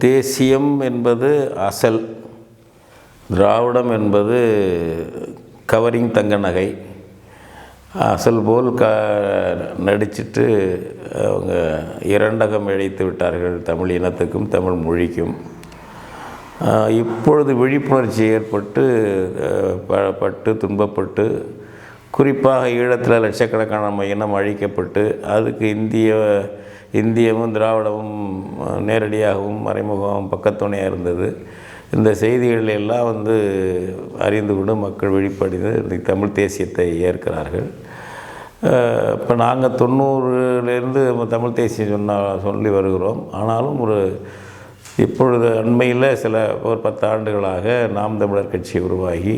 தேசியம் என்பது அசல், திராவிடம் என்பது கவரிங் தங்க நகை. அசல் போல் நடிச்சிட்டு அவங்க இரண்டகம் இழைத்து விட்டார்கள் தமிழ் இனத்துக்கும் தமிழ் மொழிக்கும். இப்பொழுது விழிப்புணர்ச்சி ஏற்பட்டு பட்டு துன்பப்பட்டு, குறிப்பாக ஈழத்தில் லட்சக்கணக்கான நம்ம இனம் அழிக்கப்பட்டு, அதுக்கு இந்தியமும் திராவிடமும் நேரடியாகவும் மறைமுகமாகவும் பக்கத்துணையாக இருந்தது. இந்த செய்திகள் எல்லாம் அறிந்து கொண்டு மக்கள் விழிப்படைந்து இன்றைக்கு தமிழ் தேசியத்தை ஏற்கிறார்கள். இப்போ நாங்கள் 90லேருந்து தமிழ் தேசியம் சொல்லி வருகிறோம். ஆனாலும் இப்பொழுது அண்மையில் ஒரு 10 ஆண்டுகளாக நாம் தமிழர் கட்சி உருவாகி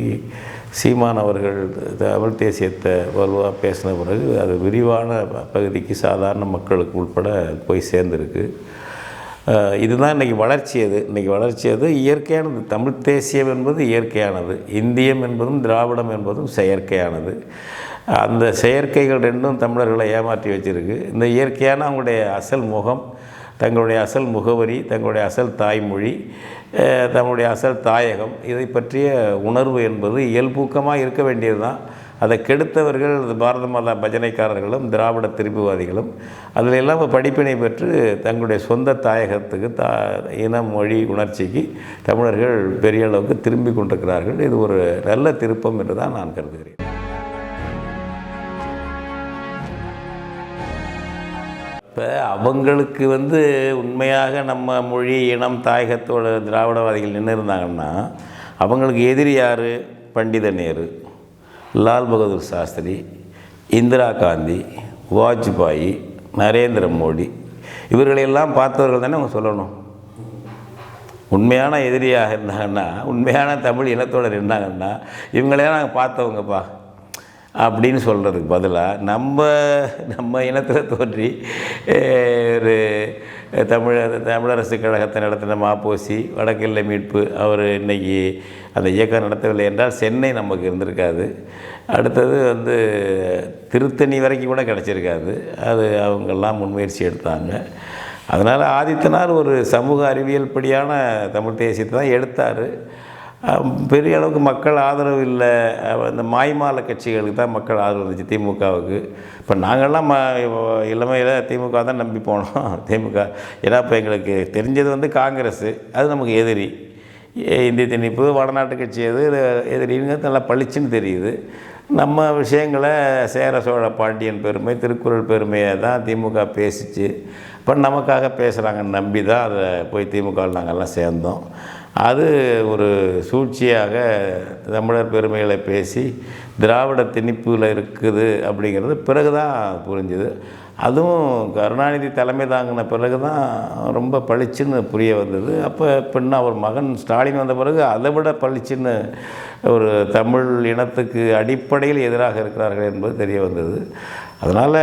சீமான் அவர்கள் தமிழ் தேசியத்தை வலுவாக பேசின பிறகு அது விரிவான பகுதிக்கு சாதாரண மக்களுக்கு உட்பட போய் சேர்ந்துருக்கு. இதுதான் இன்றைக்கி வளர்ச்சி. இன்றைக்கி வளர்ச்சி இயற்கையானது. தமிழ் தேசியம் என்பது இயற்கையானது, இந்தியம் என்பதும் திராவிடம் என்பதும் செயற்கையானது. அந்த செயற்கைகள் ரெண்டும் தமிழர்களை ஏமாற்றி வச்சுருக்கு. இந்த இயற்கையான அவங்களுடைய அசல் முகம், தங்களுடைய அசல் முகவரி, தங்களுடைய அசல் தாய்மொழி, தங்களுடைய அசல் தாயகம், இதை பற்றிய உணர்வு என்பது இயல்பூக்கமாக இருக்க வேண்டியது தான். அதை கெடுத்தவர்கள் பாரத மாதா பஜனைக்காரர்களும் திராவிட திருப்புவாதிகளும். அதில் எல்லாம் படிப்பினை பெற்று தங்களுடைய சொந்த தாயகத்துக்கு இன மொழி உணர்ச்சிக்கு தமிழர்கள் பெரிய அளவுக்கு திரும்பி கொண்டிருக்கிறார்கள். இது ஒரு நல்ல திருப்பம் என்று தான் நான் கருதுகிறேன். இப்போ அவங்களுக்கு உண்மையாக நம்ம மொழி இனம் தாயகத்தோட திராவிடவாதிகள் நின்று இருந்தாங்கன்னா, அவங்களுக்கு எதிரி யார்? பண்டித நேரு, லால் பகதூர் சாஸ்திரி, இந்திரா காந்தி, வாஜ்பாய், நரேந்திர மோடி, இவர்களையெல்லாம் பார்த்தவர்கள் தானே அவங்க சொல்லணும். உண்மையான எதிரியாக இருந்தாங்கன்னா, உண்மையான தமிழ் இனத்தோடு இருந்தாங்கன்னா, இவங்களையெல்லாம் நாங்கள் பார்த்தவங்கப்பா அப்படின்னு சொல்கிறதுக்கு பதிலாக நம்ம இனத்தில் தோன்றி ஒரு தமிழரசு கழகத்தை நடத்தின மாப்போசி, வடக்கெல்லை மீட்பு, அவர் இன்றைக்கி அந்த இயக்கம் நடத்தவில்லை என்றால் சென்னை நமக்கு இருந்திருக்காது. அடுத்தது திருத்தணி வரைக்கும் கூட கிடச்சிருக்காது. அது அவங்கெல்லாம் முன்முயற்சி எடுத்தாங்க. அதனால் ஆதித்தனார் ஒரு சமூக அறிவியல் படியான தமிழ் தேசியத்தை தான் எடுத்தார். பெரிய அளவுக்கு மக்கள் ஆதரவு இல்லை. இந்த மாய்மால கட்சிகளுக்கு தான் மக்கள் ஆதரவு இருந்துச்சு, திமுகவுக்கு. இப்போ நாங்கள்லாம் இளமையில் திமுக தான் நம்பி போனோம். திமுக ஏன்னா இப்போ எங்களுக்கு தெரிஞ்சது காங்கிரஸ், அது நமக்கு எதிரி. இந்திய திணிப்பு, வடநாட்டு கட்சி எதிரிங்க நல்லா பளிச்சுன்னு தெரியுது. நம்ம விஷயங்களை சேர சோழ பாண்டியன் பெருமை, திருக்குறள் பெருமையை தான் திமுக பேசிச்சு. இப்போ நமக்காக பேசுகிறாங்கன்னு நம்பி தான் அதை போய் திமுகவில் நாங்கள்லாம் சேர்ந்தோம். அது ஒரு சூழ்ச்சியாக தமிழர் பெருமைகளை பேசி திராவிட திணிப்பில் இருக்குது அப்படிங்கிறது பிறகு தான் புரிஞ்சுது. அதுவும் கருணாநிதி தலைமை தாங்கின பிறகு தான் ரொம்ப பளிச்சுன்னு புரிய வந்தது. அப்போ பின்ன அவர் மகன் ஸ்டாலின் வந்த பிறகு அதை விட பளிச்சுன்னு ஒரு தமிழ் இனத்துக்கு அடிப்படையில் எதிராக இருக்கிறார்கள் என்பது தெரிய வந்தது. அதனால்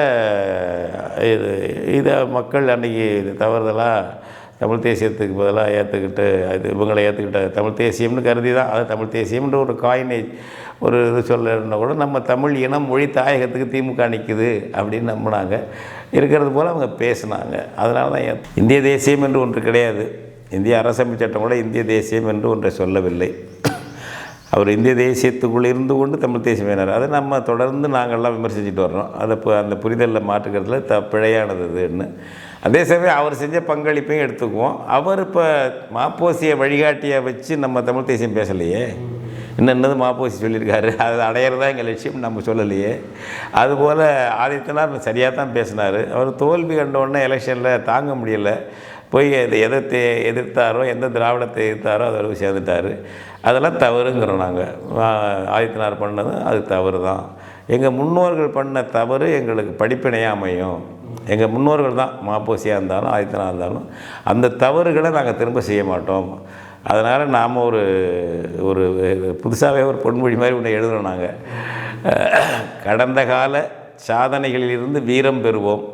இதை மக்கள் அன்றைக்கி தவறுதலாக தமிழ் தேசியத்துக்கு பதிலாக ஏற்றுக்கிட்டு இவங்களை ஏற்றுக்கிட்ட தமிழ் தேசியம்னு கருதி தான், அது தமிழ் தேசியம்ன்ற ஒரு காயினை ஒரு சொல்லணுன்னா கூட நம்ம தமிழ் இனம் மொழி தாயகத்துக்கு திமுக நிற்குது அப்படின்னு நம்பினாங்க. இருக்கிறது போல் அவங்க பேசினாங்க. அதனால தான் இந்திய தேசியம் என்று ஒன்று கிடையாது. இந்திய அரசமைப்பு சட்டம் கூட இந்திய தேசியம் என்று ஒன்றை சொல்லவில்லை. அவர் இந்திய தேசியத்துக்குள்ளே இருந்து கொண்டு தமிழ் தேசியம் வேணார். அதை நம்ம தொடர்ந்து நாங்கள்லாம் விமர்சிச்சுட்டு வர்றோம். அதை அந்த புரிதலில் மாற்றுக்கிறதுல பிழையானதுன்னு. அதே சமயம் அவர் செஞ்ச பங்களிப்பையும் எடுத்துக்குவோம். அவர் இப்போ மாப்போசியை வழிகாட்டியை வச்சு நம்ம தமிழ் தேசியம் பேசலையே. என்னது மாப்போசி சொல்லியிருக்காரு, அதை அடையிறதா எங்கள் லட்சியம் நம்ம சொல்லலையே. அதுபோல் ஆதித்தனார் சரியாக தான் பேசினார். அவர் தோல்வி கண்டவுடனே எலெக்ஷனில் தாங்க முடியலை, போய் எதை எதிர்த்தாரோ, எந்த திராவிடத்தை எதிர்த்தாரோ அதோட சேர்ந்துட்டார். அதெல்லாம் தவறுங்கிறோம் நாங்கள். ஆதித்தனார் பண்ணது அது தவறு தான். எங்கள் முன்னோர்கள் பண்ண தவறு எங்களுக்கு படிப்பினையாக அமையும். எங்கள் முன்னோர்கள் தான், மாப்போசியாக இருந்தாலும் ஆதித்தனாக இருந்தாலும், அந்த தவறுகளை நாங்கள் திரும்ப செய்ய மாட்டோம். அதனால் நாம் ஒரு புதுசாகவே ஒரு பொன்மொழி மாதிரி ஒன்று எழுதுகிறோம் நாங்கள். கடந்த கால சாதனைகளிலிருந்து வீரம் பெறுவோம்,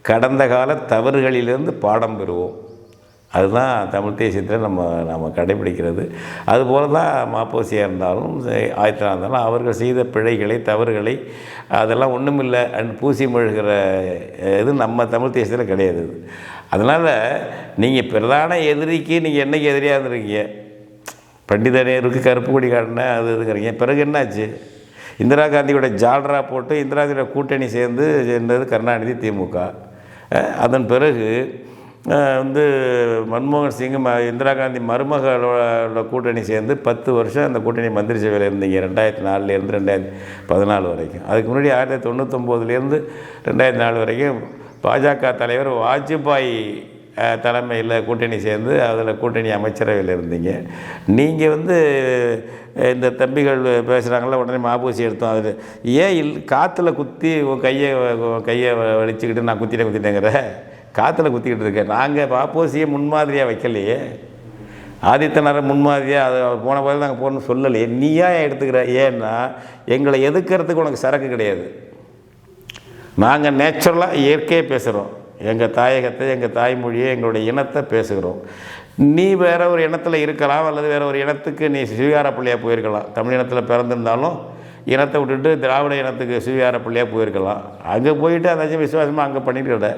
கடந்த கால தவறுகளிலிருந்து பாடம் பெறுவோம் அதுதான் தமிழ் தேசியத்தில் நம்ம கடைபிடிக்கிறது. அதுபோல தான் மாப்போசியாக இருந்தாலும் ஆயத்தனாக இருந்தாலும் அவர்கள் செய்த பிழைகளை, தவறுகளை அதெல்லாம் ஒன்றுமில்லை பூசி மொழிகிற இது நம்ம தமிழ் தேசியத்தில் கிடையாது. அதனால் நீங்கள் பிரதான எதிரிக்கு நீங்கள் என்றைக்கு எதிரியாக இருந்துருக்கீங்க? பண்டித நேருக்கு கருப்பு கொடி காட்டினேன் அது இதுங்கிறீங்க. பிறகு என்னாச்சு? இந்திரா காந்தியோட ஜால்ரா போட்டு இந்திரா காந்தியோட கூட்டணி சேர்ந்து என்றது கருணாநிதி, திமுக. அதன் பிறகு மன்மோகன் சிங் இந்திரா காந்தி மருமகளோட கூட்டணி சேர்ந்து 10 வருஷம் அந்த கூட்டணி மந்திரி சபையில் இருந்தீங்க, 2004 2014 வரைக்கும். அதுக்கு முன்னாடி 1999 2004 வரைக்கும் பாஜக தலைவர் வாஜ்பாய் தலைமையில் கூட்டணி சேர்ந்து அதில் கூட்டணி அமைச்சரவையில் இருந்தீங்க. நீங்கள் இந்த தம்பிகள் பேசுகிறாங்கள, உடனே மாப்போசி எடுத்தோம். அது ஏன் காற்றுல குத்தி கையை வலிச்சுக்கிட்டு நான் குத்திட்டேங்கிற காற்றுல குத்திக்கிட்டு இருக்கேன். நாங்கள் மாப்போசியை முன்மாதிரியாக வைக்கலையே, ஆதித்தனாரை முன்மாதிரியாக அது போன போது நாங்கள் போகணும்னு சொல்லலையே. நீயா எடுத்துக்கிற? ஏன்னா எங்களை எதுக்கிறதுக்கு உனக்கு சரக்கு கிடையாது. நாங்கள் நேச்சுரலாக இயற்கையை பேசுகிறோம். எங்கள் தாயகத்தை, எங்கள் தாய்மொழியை, எங்களுடைய இனத்தை பேசுகிறோம். நீ வேறு ஒரு இனத்தில் இருக்கலாம், அல்லது வேறு ஒரு இனத்துக்கு நீ சுவீகார பிள்ளையாக போயிருக்கலாம். தமிழ் இனத்தில் பிறந்திருந்தாலும் இனத்தை விட்டுட்டு திராவிட இனத்துக்கு சுவீகார பிள்ளையாக போயிருக்கலாம். அங்கே போயிட்டு அதாச்சும் விசுவாசமாக அங்கே பண்ணிட்டு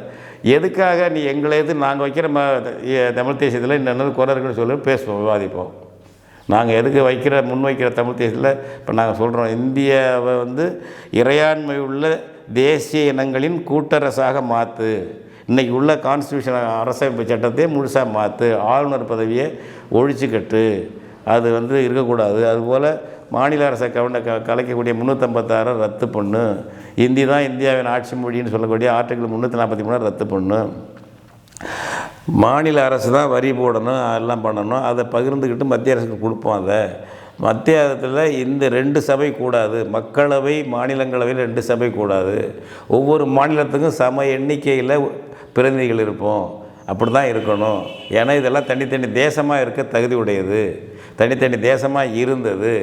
எதுக்காக நீ எங்களை நாங்கள் வைக்கிற தமிழ் தேசியத்தில் என்னென்ன குறை இருக்குன்னு சொல்லி பேசுவோம், விவாதிப்போம். நாங்கள் எதுக்கு முன்வைக்கிற தமிழ் தேசியத்தில் இப்போ நாங்கள் சொல்கிறோம், இந்தியாவை இறையாண்மை உள்ள தேசிய இனங்களின் கூட்டரசாக மாற்று. இன்றைக்கி உள்ள கான்ஸ்டியூஷன் அரசமைப்பு சட்டத்தை முழுசாக மாற்று. ஆளுநர் பதவியை ஒழிச்சுக்கட்டு, அது இருக்கக்கூடாது. அதுபோல் மாநில அரசை கலைக்கக்கூடிய 356 ரத்து பண்ணு. இந்தி தான் இந்தியாவின் ஆட்சி மொழின்னு சொல்லக்கூடிய ஆர்டிகிள் 343 ரத்து பண்ணு. மாநில அரசு தான் வரி போடணும், எல்லாம் பண்ணணும். அதை பகிர்ந்துக்கிட்டு மத்திய அரசுக்கு கொடுப்போம். அதை மத்திய அரசில் இந்த 2 சபை கூடாது. மக்களவை, மாநிலங்களவையில் 2 சபை கூடாது. ஒவ்வொரு மாநிலத்துக்கும் சம எண்ணிக்கையில் பிரதிநிதிகள் இருப்போம். அப்படி தான் இருக்கணும். ஏன்னா இதெல்லாம் தனித்தனி தேசமாக இருக்க தகுதி உடையது, தனித்தனி தேசமாக இருந்தது.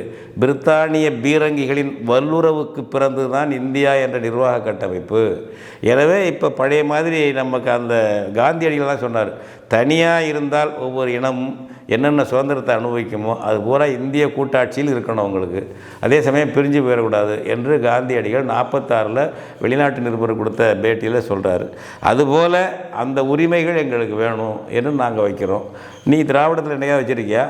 பிரித்தானிய பீரங்கிகளின் வல்லுறவுக்கு பிறந்து தான் இந்தியா என்ற நிர்வாக கட்டமைப்பு. எனவே இப்போ பழைய மாதிரி நமக்கு அந்த காந்தியடிகள் தான் சொன்னார், தனியாக இருந்தால் ஒவ்வொரு இனமும் என்னென்ன சுதந்திரத்தை அனுபவிக்குமோ அது பூரா இந்திய கூட்டாட்சியில் இருக்கணும் அவங்களுக்கு, அதே சமயம் பிரிஞ்சு போயிடக்கூடாது என்று காந்தியடிகள் 46 வெளிநாட்டு நிருபர் கொடுத்த பேட்டியில் சொல்கிறார். அதுபோல் அந்த உரிமைகள் எங்களுக்கு வேணும் என்று நாங்கள் வைக்கிறோம். நீ திராவிடத்தில் என்னையாவது வச்சுருக்கியா?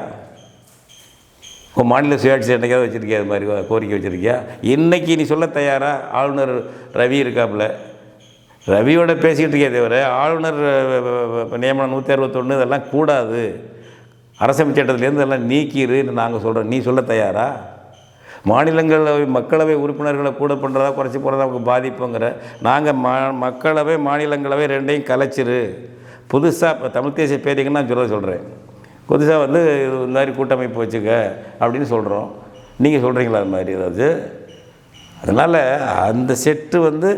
உன் மாநில சுயாட்சி என்னைக்காவது வச்சுருக்கியா? அது மாதிரி கோரிக்கை வச்சுருக்கியா? இன்றைக்கி நீ சொல்ல தயாரா? ஆளுநர் ரவி இருக்காப்புல, ரவியோட பேசிக்கிட்டு இருக்கே தவிர ஆளுநர் நியமனம் 161 இதெல்லாம் கூடாது, அரசமைப்பு சட்டத்திலேருந்து இதெல்லாம் நீக்கிடுன்னு நாங்கள் சொல்கிறோம். நீ சொல்ல தயாரா? மாநிலங்களவை மக்களவை உறுப்பினர்களை கூட பண்ணுறதா குறைச்சி போகிறதா நமக்கு பாதிப்புங்கிற. நாங்கள் மக்களவை மாநிலங்களவை 2ஐயும் கலைச்சிரு. புதுசாக இப்போ தமிழ் தேசிய பேரிங்கன்னா சொல்கிறேன், புதுசாக இந்த மாதிரி கூட்டமைப்பு வச்சுக்க அப்படின்னு சொல்கிறோம். நீங்கள் சொல்கிறீங்களா அது மாதிரி ஏதாவது? அதனால் அந்த செட்டு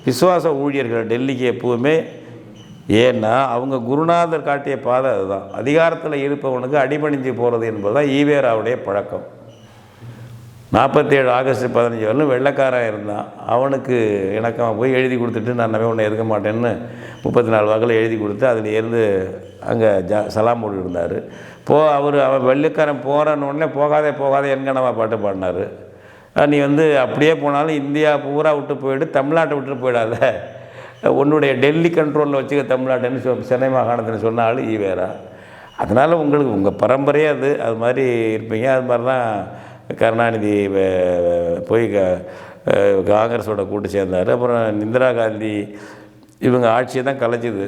விசுவாச ஊழியர்கள் டெல்லிக்கு எப்போவுமே, ஏன்னா அவங்க குருநாதர் காட்டிய பாதை அதுதான். அதிகாரத்தில் இருப்பவனுக்கு அடிபணிஞ்சு போகிறது என்பது தான் ஈவேராவுடைய பழக்கம். 47 ஆகஸ்ட் 15 வரலும் வெள்ளைக்காரன் இருந்தான், அவனுக்கு இணக்கமாக போய் எழுதி கொடுத்துட்டு நான் ஒன்று எதுக்க மாட்டேன்னு 34 வாக்கில் எழுதி கொடுத்து அதில் இருந்து அங்கே சலாம் போட்டு இருந்தார். அவன் வெள்ளைக்காரன் போகிறன்னு போகாதே என்கனவா பாட்டு பாடினார். நீ அப்படியே போனாலும் இந்தியா பூரா விட்டு போயிட்டு தமிழ்நாட்டை விட்டுட்டு போயிடாத, உன்னுடைய டெல்லி கண்ட்ரோலில் வச்சுக்க தமிழ்நாட்டுன்னு சென்னை மாகாணத்தில் சொன்னாலும் ஈவேரா. அதனால் உங்களுக்கு உங்கள் பரம்பரையே அது மாதிரி இருப்பீங்க. அது மாதிரி தான் கருணாநிதி போய் காங்கிரஸோட கூட்டு சேர்ந்தார். அப்புறம் இந்திரா காந்தி இவங்க ஆட்சியை தான் கலைச்சிது,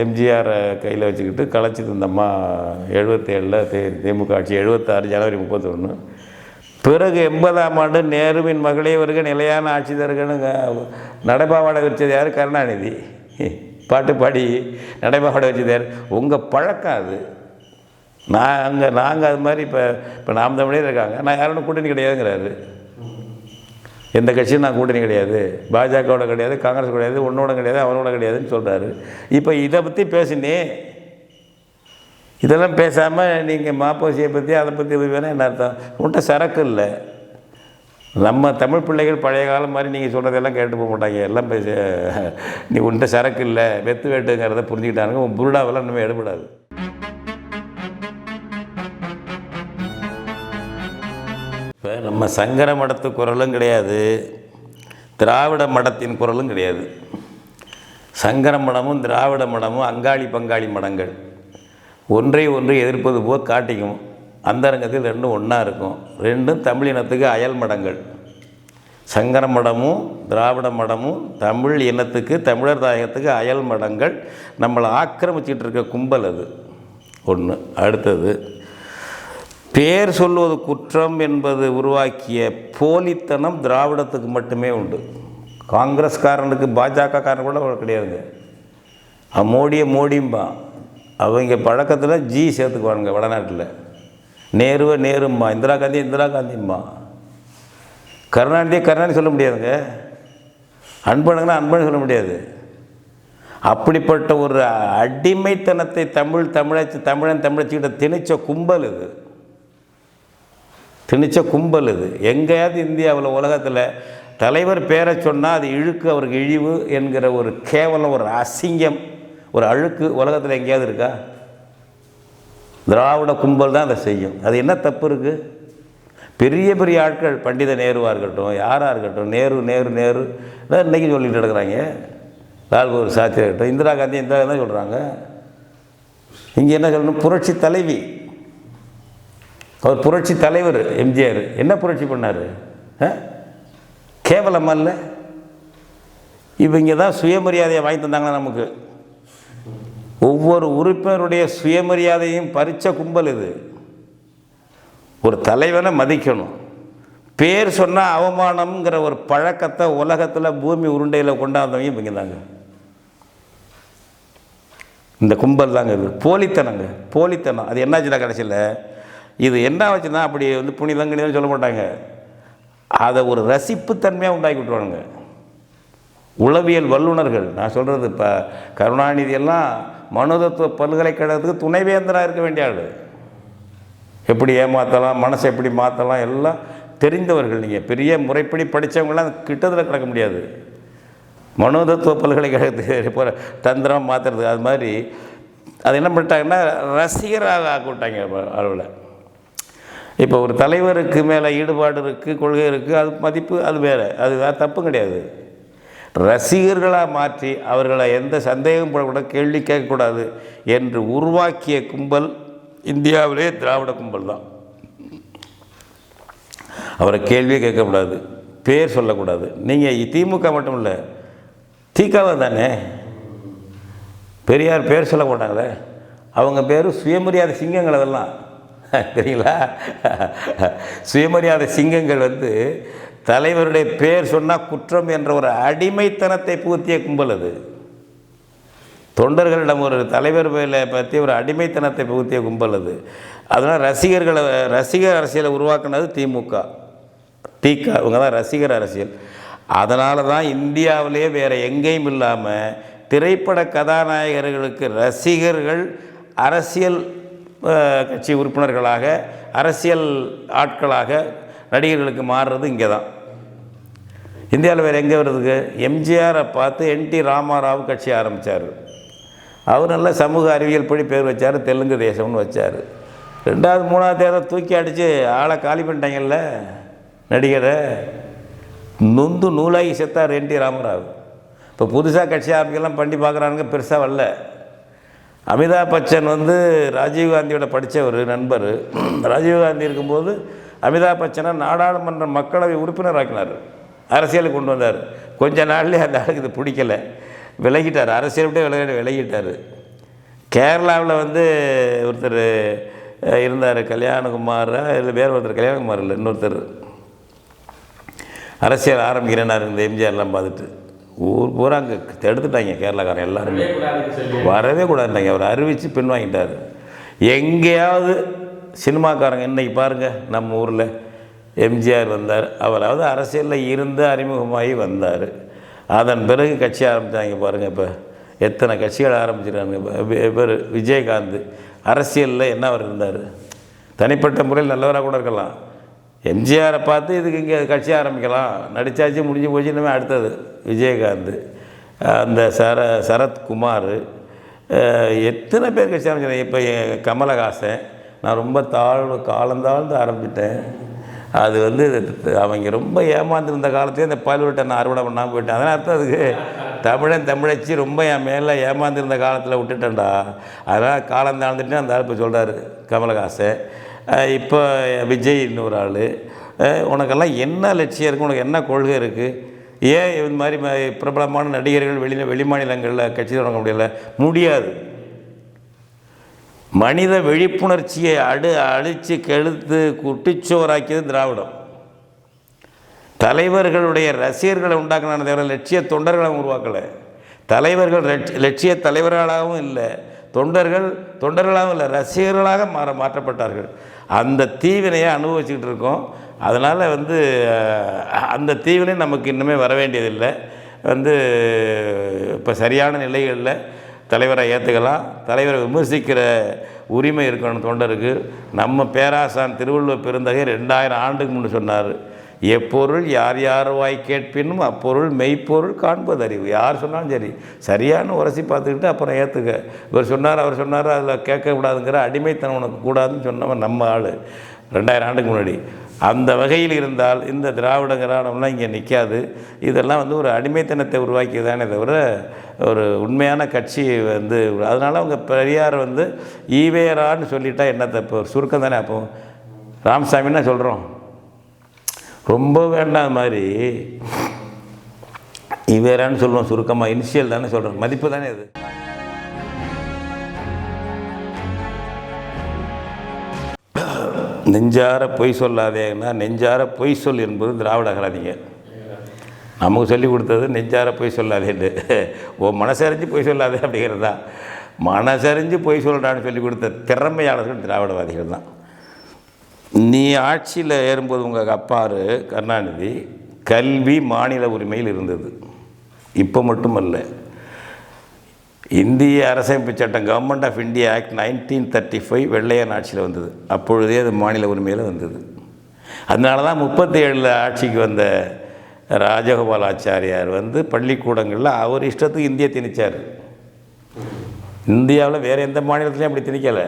எம்ஜிஆரை கையில் வச்சுக்கிட்டு கலைச்சிது இந்த அம்மா. 77 திமுக ஆட்சி, 76 ஜனவரி 31. பிறகு 80ஆம் ஆண்டு நேருவின் மகளே வருக நிலையான ஆட்சி தருகன்னு நடைபாவாடை வச்சது யார்? கருணாநிதி. பாட்டு பாடி நடைபாவாடை வச்சது யார்? உங்கள் பழக்கம் அது. நாங்கள் அது மாதிரி இப்போ நாம் தமிழே இருக்காங்க, நான் யாரோட கூட்டணி கிடையாதுங்கிறாரு. எந்த கட்சியும் நான் கூட்டணி கிடையாது, பாஜகவோட கிடையாது, காங்கிரஸ் கிடையாது, உன்னோட கிடையாது, அவனோட கிடையாதுன்னு சொல்கிறாரு. இப்போ இதை பற்றி பேசினே, இதெல்லாம் பேசாமல் நீங்கள் மாப்போசியை பற்றி அதை பற்றி வேணால் என்ன அர்த்தம்? உன்ட்ட சரக்கு இல்லை. நம்ம தமிழ் பிள்ளைகள் பழைய காலம் மாதிரி நீங்கள் சொல்கிறதெல்லாம் கேட்டு போக மாட்டாங்க. எல்லாம் நீ உன்ட்ட சரக்கு இல்லை, வெத்து வேட்டுங்கிறத புரிஞ்சுக்கிட்டானுங்க. உன் புருடாவெல்லாம் இன்னுமே எடுபடாது. இப்போ நம்ம சங்கர மடத்து குரலும் கிடையாது, திராவிட மடத்தின் குரலும் கிடையாது. சங்கர மடமும் திராவிட மடமும் அங்காளி பங்காளி மடங்கள், ஒன்றை ஒன்று எதிர்ப்பது போல் காட்டிக்கும். அந்தரங்கத்தில் ரெண்டும் ஒன்றா இருக்கும். ரெண்டும் தமிழினத்துக்கு அயல் மடங்கள். சங்கர மடமும் திராவிட மடமும் தமிழ் இனத்துக்கு, தமிழர் தாயகத்துக்கு அயல் மடங்கள். நம்மளை ஆக்கிரமிச்சிட்டு இருக்க கும்பல் அது ஒன்று. அடுத்தது, பேர் சொல்வது குற்றம் என்பது உருவாக்கிய போலித்தனம் திராவிடத்துக்கு மட்டுமே உண்டு. காங்கிரஸ்காரனுக்கு பாஜகக்காரன் கூட கிடையாதுங்க. மோடியும்பா. அவங்க பழக்கத்தில் ஜி சேர்த்துக்குவானுங்க. வடநாட்டில் நேருவை நேரும்மா, இந்திரா காந்திம்மா, கருணாநிதி சொல்ல முடியாதுங்க. அன்பழகனா அன்பழகன் சொல்ல முடியாது. அப்படிப்பட்ட ஒரு அடிமைத்தனத்தை தமிழன் தமிழச்சிக்கிட்ட திணிச்ச கும்பல் இது. எங்கேயாவது இந்தியாவில் உலகத்தில் தலைவர் பேரை சொன்னால் அது இழுக்கு, அவருக்கு இழிவு என்கிற ஒரு கேவலம், ஒரு அசிங்கம், ஒரு அழுக்கு உலகத்தில் எங்கேயாவது இருக்கா? திராவிட கும்பல் தான் அதை செய்யும். அது என்ன தப்பு இருக்குது? பெரிய பெரிய ஆட்கள், பண்டித நேருவாக இருக்கட்டும், யாராக இருக்கட்டும், நேரு இன்றைக்கி சொல்லிகிட்டு இருக்கிறாங்க. லால்பகதூர் சாஸ்திரி இருக்கட்டும், இந்திரா காந்தி தான் சொல்கிறாங்க. இங்கே என்ன சொல்லணும்? புரட்சி தலைவி, அவர் புரட்சி தலைவர் எம்ஜிஆர். என்ன புரட்சி பண்ணார்? கேவலமாக இல்லை? இவங்க தான் சுயமரியாதையை வாங்கி தந்தாங்கன்னா நமக்கு. ஒவ்வொரு உறுப்பினருடைய சுயமரியாதையும் பறித்த கும்பல் இது. ஒரு தலைவனை மதிக்கணும். பேர் சொன்னால் அவமானம்ங்கிற ஒரு பழக்கத்தை உலகத்தில் பூமி உருண்டையில் கொண்டாந்தவங்க இவங்க தாங்க. இந்த கும்பல் தாங்க இது. போலித்தனம். அது என்னாச்சுன்னா கடைசியில் இது என்ன வச்சுன்னா, அப்படி புனிதங்கனிதான் சொல்ல மாட்டாங்க. அதை ஒரு ரசிப்புத்தன்மையாக உண்டாக்கி விட்டுருவானுங்க உளவியல் வல்லுநர்கள். நான் சொல்கிறது, இப்போ கருணாநிதி எல்லாம் மனோதத்துவ பல்கலைக்கழகத்துக்கு துணைவேந்தராக இருக்க வேண்டிய ஆள். எப்படி ஏமாற்றலாம், மனசை எப்படி மாற்றலாம் எல்லாம் தெரிந்தவர்கள். நீங்கள் பெரிய முறைப்படி படித்தவங்களாம் கிட்டத்தில் கிடக்க முடியாது. மனோதத்துவ பல்கலைக்கழகத்துக்கு இப்போ தந்திரம் மாற்றுறது. அது மாதிரி அது என்ன பண்ணிட்டாங்கன்னா, ரசிகராக ஆக்கி விட்டாங்க அளவில். இப்போ ஒரு தலைவருக்கு மேலே ஈடுபாடு இருக்குது, கொள்கை இருக்குது, அது மதிப்பு, அது வேறு, அது தப்பும் கிடையாது. ரசிகர்களாக மாற்றி அவர்களை எந்த சந்தேகம் படக்கூடாது, கேள்வி கேட்கக்கூடாது என்று உருவாக்கிய கும்பல் இந்தியாவிலே திராவிட கும்பல் தான். அவரை கேள்வியே கேட்கக்கூடாது, பேர் சொல்லக்கூடாது. நீங்கள் திமுக மட்டும் இல்லை, திகாவா தானே. பெரியார் பேர் சொல்ல மாட்டாங்களே, அவங்க பேர் சுயமரியாதை சிங்கங்கள். அதெல்லாம் தெரியுங்களா? சுயமரியாதை சிங்கங்கள் தலைவருடைய பேர் சொன்னால் குற்றம் என்ற ஒரு அடிமைத்தனத்தை பூர்த்திய கும்பல் அது. தொண்டர்களிடம் ஒரு தலைவர் பேரை பற்றி ஒரு அடிமைத்தனத்தை புகுத்திய கும்பல் அது. அதனால் ரசிகர் அரசியலை உருவாக்குனது திமுக, இவங்க தான் ரசிகர் அரசியல். அதனால தான் இந்தியாவிலே வேறு எங்கேயும் இல்லாமல் திரைப்பட கதாநாயகர்களுக்கு ரசிகர்கள் அரசியல் கட்சி உறுப்பினர்களாக, அரசியல் ஆட்களாக நடிகர்களுக்கு மாறுறது இங்கே தான். இந்தியாவில் வேறு எங்கே வருதுக்கு? எம்ஜிஆரை பார்த்து என்டி ராமாராவ் கட்சி ஆரம்பித்தார். அவர் நல்ல சமூக அறிவியல் படி பேர் வச்சார், தெலுங்கு தேசம்னு வச்சார். 2வது 3வது தேர்தல் தூக்கி அடித்து ஆளை காலி பண்ணிட்டாங்கல்ல நடிகரை. நூலாகி செத்தார் என்டி ராமராவ். இப்போ புதுசாக கட்சி ஆரம்பிக்கலாம் பண்ணி பார்க்குறானுங்க, பெருசாக வரல. அமிதாப் பச்சன் ராஜீவ்காந்தியோட படித்த ஒரு நண்பர். ராஜீவ்காந்தி இருக்கும்போது அமிதாப் பச்சனை நாடாளுமன்ற மக்களவை உறுப்பினர் ஆக்கினார், அரசியலுக்கு கொண்டு வந்தார். கொஞ்ச நாள்லேயே அந்த ஆளுக்கு இது பிடிக்கலை, விலகிட்டார், அரசியல் விட்டு விலகிட்டார். கேரளாவில் ஒருத்தர் இருந்தார், கல்யாணகுமார், இல்லை வேறு ஒருத்தர், கல்யாணகுமார் இல்லை இன்னொருத்தர், அரசியல் ஆரம்பிக்கிறேன்னாரு. இந்த எம்ஜிஆர்லாம் பார்த்துட்டு ஊர் பூரா அங்கே எடுத்துட்டாங்க கேரளாக்காரன் எல்லாருமே, வரவே கூடாதுட்டாங்க. அவர் அறிவித்து பின் வாங்கிட்டார். எங்கேயாவது சினிமாக்காரங்க இன்றைக்கி பாருங்கள், நம்ம ஊரில் எம்ஜிஆர் வந்தார், அவராவது அரசியலில் இருந்து அறிமுகமாகி வந்தார். அதன் பிறகு கட்சி ஆரம்பித்தாங்க பாருங்கள். இப்போ எத்தனை கட்சிகள் ஆரம்பிச்சிருக்காங்க. பேர் விஜயகாந்த் அரசியலில் என்ன அவர் இருந்தார், தனிப்பட்ட முறையில் நல்லவராக கூட இருக்கலாம். எம்ஜிஆரை பார்த்து இதுக்கு இங்கே கட்சி ஆரம்பிக்கலாம், நடித்தாச்சு முடிஞ்சு போச்சு, இனிமேல் அடுத்தது விஜயகாந்த், அந்த சரத்குமார், எத்தனை பேர் கட்சி ஆரம்பிச்சிருக்கேன். இப்போ கமலஹாசன், நான் ரொம்ப காலந்தாழ்ந்து ஆரம்பிச்சிட்டேன். அது வந்து அவங்க ரொம்ப ஏமாந்துருந்த காலத்தையும் இந்த பல்வெட்டை நான் அறுவடை பண்ணாமல் போயிட்டேன். அதனால் அர்த்தம் அதுக்கு தமிழச்சி ரொம்ப என் மேலே ஏமாந்துருந்த காலத்தில் விட்டுட்டேன்டா, அதனால் காலம் தாழ்ந்துட்டு அந்த ஆள் இப்போ சொல்கிறாரு கமலஹாசன். இப்போ விஜய் இன்னொரு ஆள், உனக்கெல்லாம் என்ன லட்சியம் இருக்குது, உனக்கு என்ன கொள்கை இருக்குது, ஏன் இந்த மாதிரி பிரபலமான நடிகர்கள் வெளிமாநிலங்களில் கட்சி தொடங்க முடியாது. மனித விழிப்புணர்ச்சியை அழித்து கெடுத்து குட்டிச்சோராக்கியது திராவிடம். தலைவர்களுடைய ரசிகர்களை உண்டாக்கினான தவிர லட்சிய தொண்டர்களை உருவாக்கலை. தலைவர்கள் லட்சிய தலைவர்களாகவும் இல்லை, தொண்டர்களாகவும் இல்லை, ரசிகர்களாக மாற்றப்பட்டார்கள். அந்த தீவினையை அனுபவிச்சுக்கிட்டு இருக்கோம். அதனால் அந்த தீவினை நமக்கு இன்னுமே வர வேண்டியதில்லை. இப்போ சரியான நிலைகளில் தலைவரை ஏற்றுக்கலாம், தலைவரை விமர்சிக்கிற உரிமை இருக்கணும் தொண்டருக்கு. நம்ம பேராசான் திருவள்ளுவர் பெருந்தகை 2000 ஆண்டுக்கு முன்னே சொன்னார், எப்பொருள் யார் யார் வாய் கேட்பினும் அப்பொருள் மெய்ப்பொருள் காண்பது அறிவு. யார் சொன்னாலும் சரி, சரியான உரசி பார்த்துக்கிட்டு அப்புறம் ஏற்றுக்க. இவர் சொன்னார் அவர் சொன்னார் அதில் கேட்கக்கூடாதுங்கிற அடிமைத்தனம் உனக்கு கூடாதுன்னு சொன்னவன் நம்ம ஆள் 2000 ஆண்டுக்கு முன்னாடி. அந்த வகையில் இருந்தால் இந்த திராவிடங்கிறானம்லாம் இங்கே நிற்காது. இதெல்லாம் ஒரு அடிமைத்தனத்தை உருவாக்கியதானே தவிர ஒரு உண்மையான கட்சி அதனால் அவங்க பெரியார் ஈவேரான்னு சொல்லிட்டா என்ன தப்பு, ஒரு சுருக்கம் தானே. அப்போ ராமசாமின்னா சொல்கிறோம், ரொம்ப வேண்டாத மாதிரி ஈவேரான்னு சொல்லுவோம் சுருக்கமாக, இனிஷியல் தானே சொல்கிறோம், மதிப்பு தானே அது. நெஞ்சார பொய் சொல்லாதேன்னா, நெஞ்சார பொய் சொல் என்பது திராவிட அகராதிங்க. நமக்கு சொல்லி கொடுத்தது நெஞ்சார பொய் சொல்லாதேன்னு, மனசறிஞ்சு பொய் சொல்லாதே அப்படிங்கிறது தான். மனசறிஞ்சு பொய் சொல்கிறான்னு சொல்லி கொடுத்த திறமையாளர்கள் திராவிடவாதிகள் தான். நீ ஆட்சியில் ஏறும்போது உங்கள் அப்பாரு கருணாநிதி கல்வி மாநில உரிமையில் இருந்தது. இப்போ மட்டுமல்ல, இந்திய அரசமைப்பு சட்டம் கவர்மெண்ட் ஆஃப் இந்தியா ஆக்ட் 1935 வெள்ளையன் ஆட்சியில் வந்தது. அப்பொழுதே அது மாநில உரிமையில் வந்தது. அதனால தான் 37 ஆட்சிக்கு வந்த ராஜகோபாலாச்சாரியார் பள்ளிக்கூடங்களில் அவர் இஷ்டத்துக்கு இந்தியை திணிச்சார். இந்தியாவில் வேறு எந்த மாநிலத்துலையும் அப்படி திணிக்கலை,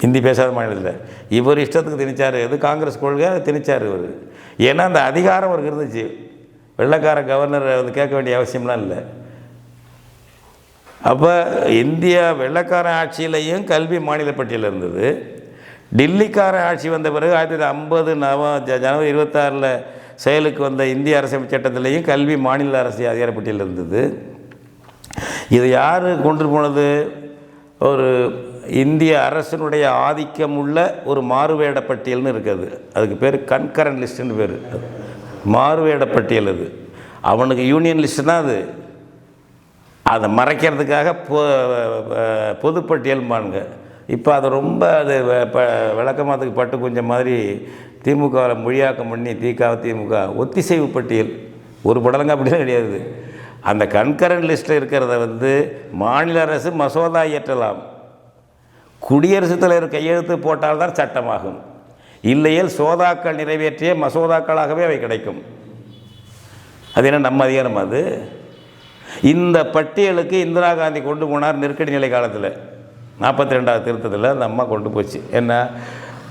ஹிந்தி பேசாத மாநிலத்தில் இவர் இஷ்டத்துக்கு திணிச்சார். எது காங்கிரஸ் கொள்கை அதை திணிச்சார் இவர். ஏன்னா அந்த அதிகாரம் அவருக்கு இருந்துச்சு. வெள்ளைக்கார கவர்னர் கேட்க வேண்டிய அவசியம்லாம் இல்லை. அப்போ இந்தியா வெள்ளைக்கார ஆட்சியிலையும் கல்வி மாநில பட்டியலில் இருந்தது. டில்லிக்கார ஆட்சி வந்த பிறகு 1950 ஜனவரி 26 செயலுக்கு வந்த இந்திய அரசமைப்பு சட்டத்திலையும் கல்வி மாநில அரசு அதிகார பட்டியலில் இருந்தது. இது யார் கொண்டு போனது? ஒரு இந்திய அரசினுடைய ஆதிக்கம் உள்ள ஒரு மாறுவேட பட்டியல்னு இருக்குது. அதுக்கு பேர் கன்கரண்ட் லிஸ்ட்டுன்னு பேர். மாறுவேட பட்டியல் அது. அவனுக்கு யூனியன் லிஸ்ட்டு தான் அது. அதை மறைக்கிறதுக்காக பொதுப்பட்டியல்பானுங்க. இப்போ அதை ரொம்ப விளக்கமாத்துக்கு பட்டு கொஞ்சம் மாதிரி திமுகவில் மொழியாக்கம் பண்ணி திமுக ஒத்திசைவு பட்டியல் ஒரு படலங்க அப்படிலாம் கிடையாது. அந்த கன்கரண்ட் லிஸ்ட்டில் இருக்கிறத மாநில அரசு மசோதா இயற்றலாம். குடியரசுத் தலைவர் கையெழுத்து போட்டால்தான் சட்டமாகும். இல்லையேல் சோதாக்கள் நிறைவேற்றிய மசோதாக்களாகவே அவை கிடைக்கும். அது என்ன நம்ம அதிகாரம்? அது இந்த பட்டியலுக்கு இந்திரா காந்தி கொண்டு போனார் நெருக்கடி நிலை காலத்தில். 42வது திருத்தத்தில் அந்த அம்மா கொண்டு போச்சு. என்ன,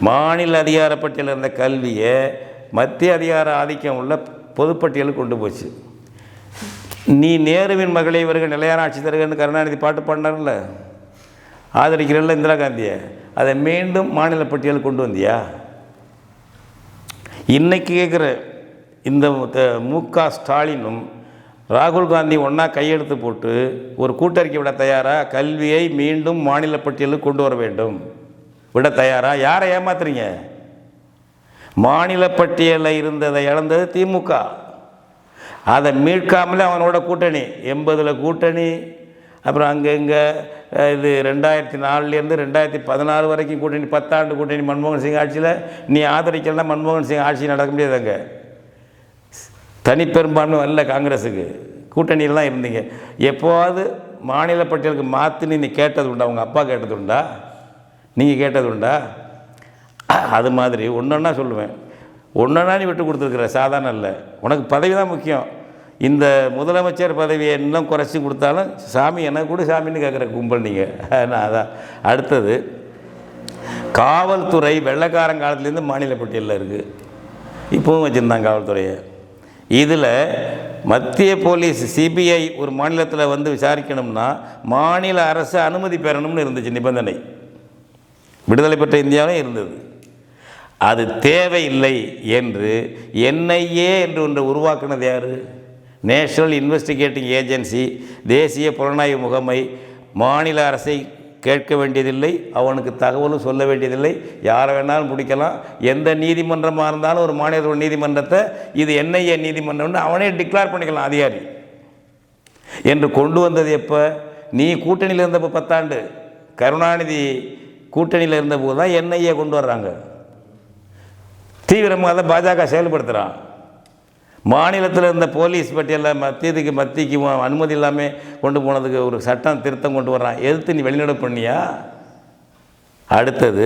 மாநில அதிகார பட்டியலில் இருந்த கல்வியை மத்திய அதிகார ஆதிக்கம் உள்ள பொதுப்பட்டியலுக்கு கொண்டு போச்சு. நீ நேருவின் மகளை இவர்கள் நிலையான ஆட்சி தருகன்னு கருணாநிதி பாட்டு பாடினார்ல, ஆதரிக்கிறல்ல இந்திரா காந்தியை, அதை மீண்டும் மாநில பட்டியலுக்கு கொண்டு வந்தியா? இன்றைக்கி கேட்குற இந்த மு.க. ஸ்டாலினும் ராகுல் காந்தி ஒன்றா கையெழுத்து போட்டு ஒரு கூட்டறிக்கை விட தயாரா? கல்வியை மீண்டும் மாநில பட்டியலுக்கு கொண்டு வர வேண்டும், விட தயாரா? யாரை ஏமாத்துறீங்க? மாநில பட்டியலில் இருந்ததை இழந்தது திமுக. அதை மீட்காமலே அவனோட கூட்டணி 80 கூட்டணி, அப்புறம் அங்கே இங்கே இது 2004 2016 வரைக்கும் கூட்டணி, 10 ஆண்டு கூட்டணி மன்மோகன் சிங் ஆட்சியில். நீ ஆதரிக்கலாம், மன்மோகன் சிங் ஆட்சி நடக்க முடியாது. அங்கே தனிப்பெரும்பான்மை வரல காங்கிரஸுக்கு, கூட்டணியெல்லாம் இருந்தீங்க. எப்போவாது மாநில பட்டியலுக்கு மாற்றி நீ கேட்டது உண்டா? உங்கள் அப்பா கேட்டது உண்டா? நீங்கள் கேட்டது உண்டா? அது மாதிரி ஒன்றா சொல்லுவேன். ஒன்றா நீ விட்டு கொடுத்துருக்குற, சாதாரண இல்லை. உனக்கு பதவி தான் முக்கியம். இந்த முதலமைச்சர் பதவியை இன்னும் குறைச்சி கொடுத்தாலும் சாமி எனக்கு கூட சாமின்னு கேட்குற கும்பல் நீங்கள். அதான் அடுத்தது காவல்துறை வெள்ளைக்காரன் காலத்துலேருந்து மாநில பட்டியலில் இருக்குது, இப்போவும் வச்சுருந்தாங்க காவல்துறையை. இதில் மத்திய போலீஸ் சிபிஐ ஒரு மாநிலத்தில் வந்து விசாரிக்கணும்னா மாநில அரசு அனுமதி பெறணும்னு இருந்துச்சு நிபந்தனை, விடுதலை பெற்ற இந்தியாவிலும் இருந்தது. அது தேவையில்லை என்று என்ஐஏ என்று ஒன்று உருவாக்குனது யார்? நேஷனல் இன்வெஸ்டிகேட்டிங் ஏஜென்சி, தேசிய புலனாய்வு முகமை. மாநில அரசை கேட்க வேண்டியதில்லை, அவனுக்கு தகவலும் சொல்ல வேண்டியதில்லை, யாரை வேணாலும் பிடிக்கலாம். எந்த நீதிமன்றமாக இருந்தாலும் ஒரு மாநில நீதிமன்றத்தை இது என்ஐஏ நீதிமன்றம்னு அவனே டிக்ளேர் பண்ணிக்கலாம் அதிகாரி என்று கொண்டு வந்தது எப்போ? நீ கூட்டணியில் இருந்தப்போ 10 ஆண்டு, கருணாநிதி கூட்டணியில் இருந்தபோது தான் என்ஐஏ கொண்டு வர்றாங்க. தீவிரமாக தான் பாஜக செயல்படுத்துகிறான். மாநிலத்தில் இருந்த போலீஸ் பட்டியலில் மத்திக்கு அனுமதி இல்லாமல் கொண்டு போனதுக்கு ஒரு சட்டம் திருத்தம் கொண்டு வர்றான். எதிர்த்து நீ வெளிநடப்பு பண்ணியா? அடுத்தது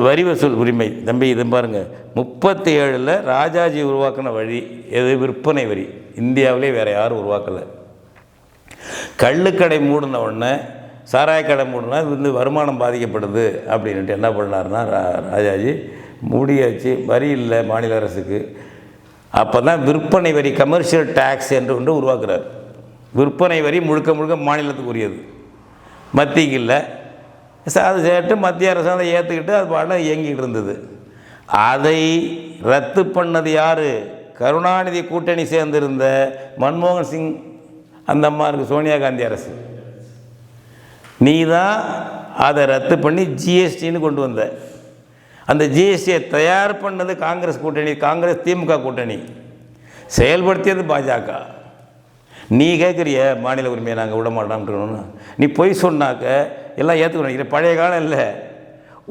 வரி வசூல் உரிமை. தம்பி இது பாருங்கள், 37 ராஜாஜி உருவாக்கின வழி எது? விற்பனை வரி. இந்தியாவிலே வேறு யாரும் உருவாக்கலை. கள்ளுக்கடை மூடின உடனே, சாராயக்கடை மூடினா வந்து வருமானம் பாதிக்கப்படுது அப்படின்ட்டு என்ன பண்ணார்னா ராஜாஜி மூடியாச்சு, வரி இல்லை மாநில அரசுக்கு. அப்போ தான் விற்பனை வரி, கமர்ஷியல் டேக்ஸ் என்று ஒன்று உருவாக்குறார். விற்பனை வரி முழுக்க முழுக்க மாநிலத்துக்கு உரியது, மத்திக்கு இல்லை. அது சேர்த்து மத்திய அரசாங்கம் ஏற்றுக்கிட்டு அது பாடம் இயங்கிக்கிட்டு இருந்தது. அதை ரத்து பண்ணது யார்? கருணாநிதி கூட்டணி சேர்ந்திருந்த மன்மோகன் சிங், அந்த அம்மாருக்கு சோனியா காந்தி அரசு. நீ தான் அதை ரத்து பண்ணி ஜிஎஸ்டின்னு கொண்டு வந்த. அந்த ஜிஎஸ்டியை தயார் பண்ணது காங்கிரஸ் கூட்டணி, காங்கிரஸ் திமுக கூட்டணி. செயல்படுத்தியது பாஜக. நீ கேட்குறிய மாநில உரிமையை நாங்கள் விட மாட்டோம்னு. நீ பொய் சொன்னாக்க எல்லாம் ஏற்றுக்கணும். பழைய காலம் இல்லை,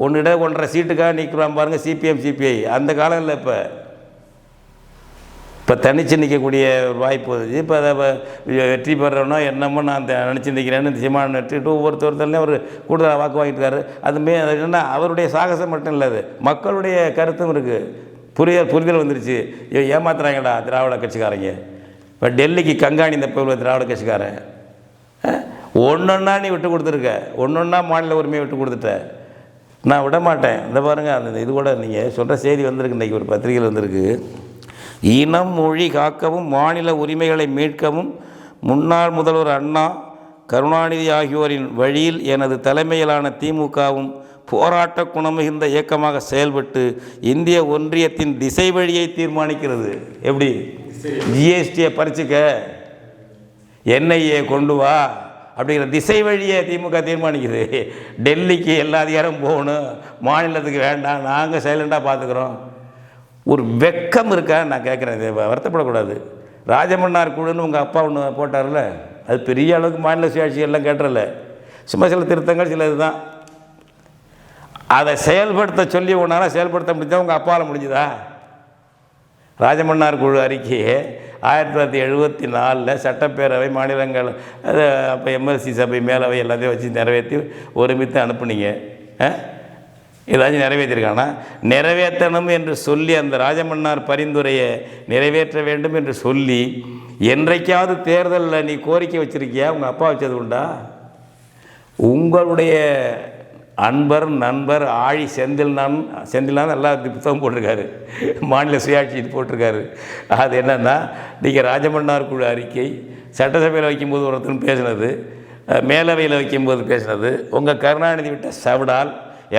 1.5 சீட்டுக்காக நிற்கிறான் பாருங்கள் சிபிஎம் சிபிஐ. அந்த காலம் இல்லை. இப்போ தனிச்சு நிற்கக்கூடிய ஒரு வாய்ப்பு வந்துச்சு. இப்போ அதை வெற்றி பெறணும் என்னமோ நான் நினச்சி நிற்கிறேன்னு நிச்சயமாக நட்டுட்டு ஒவ்வொருத்தருத்தலையும் அவர் கூடுதலாக வாக்கு வாங்கிட்டுருக்காரு. அது என்னென்னா அவருடைய சாகசம் மட்டும் இல்லை, அது மக்களுடைய கருத்தும் இருக்குது. புரிதல் வந்துருச்சு. ஏமாத்துறாங்கடா திராவிட கட்சிக்காரங்க. இப்போ டெல்லிக்கு கங்காணி இந்த இப்போ திராவிட கட்சிக்காரன் ஒன்றொன்னா நீ விட்டு கொடுத்துருக்க, ஒன்றொன்னா மாநில உரிமையை விட்டு கொடுத்துட்ட. நான் விட மாட்டேன். இந்த பாருங்கள், அந்த இது கூட நீங்கள் சொல்கிற செய்தி வந்திருக்கு, இன்றைக்கி ஒரு பத்திரிகையில் வந்திருக்கு. இனம் மொழி காக்கவும் மாநில உரிமைகளை மீட்கவும் முன்னாள் முதல்வர் அண்ணா, கருணாநிதி ஆகியோரின் வழியில் எனது தலைமையிலான திமுகவும் போராட்ட குணமிகுந்த இயக்கமாக செயல்பட்டு இந்திய ஒன்றியத்தின் திசை வழியை தீர்மானிக்கிறது. எப்படி? ஜிஎஸ்டியை பறிச்சுக்க, என்ஐஏ கொண்டு வா அப்படிங்கிற திசை வழியை திமுக தீர்மானிக்குது. டெல்லிக்கு எல்லா அதிகாரம் போகணும், மாநிலத்துக்கு வேண்டாம், நாங்கள் சைலண்டாக பார்த்துக்குறோம். ஒரு வெக்கம் இருக்கா? நான் கேட்குறேன், இது வருத்தப்படக்கூடாது. ராஜமன்னார் குழுன்னு உங்கள் அப்பா ஒன்று போட்டார்ல, அது பெரிய அளவுக்கு மாநில சுயாட்சி எல்லாம் கேட்டுறல, சும்மா சில திருத்தங்கள் சில இதுதான். அதை செயல்படுத்த சொல்லி ஒன்றால் செயல்படுத்த முடிஞ்சா உங்கள் அப்பாவில் முடிஞ்சுதா? ராஜமன்னார் குழு அறிக்கையை 1974 சட்டப்பேரவை, மாநிலங்கள், அப்போ எம்எல்சி சபை, மேலவை எல்லாத்தையும் வச்சு நிறைவேற்றி ஒருமித்து அனுப்புனீங்க. ஏதாச்சும் நிறைவேற்றிருக்கானா? நிறைவேற்றணும் என்று சொல்லி அந்த ராஜமன்னார் பரிந்துரையை நிறைவேற்ற வேண்டும் என்று சொல்லி என்றைக்காவது தேர்தலில் நீ கோரிக்கை வச்சுருக்கியா? உங்கள் அப்பா வச்சது உண்டா? உங்களுடைய அன்பர் நண்பர் ஆழி செந்தில்நாதன் எல்லா புத்தகம் போட்டிருக்காரு, மாநில சுயாட்சி போட்டிருக்காரு. அது என்னென்னா, நீங்கள் ராஜமன்னார் குழு அறிக்கை சட்டசபையில் வைக்கும்போது ஒருத்தன் பேசினது, மேலவையில் வைக்கும்போது பேசினது, உங்கள் கருணாநிதி விட்ட சவடால்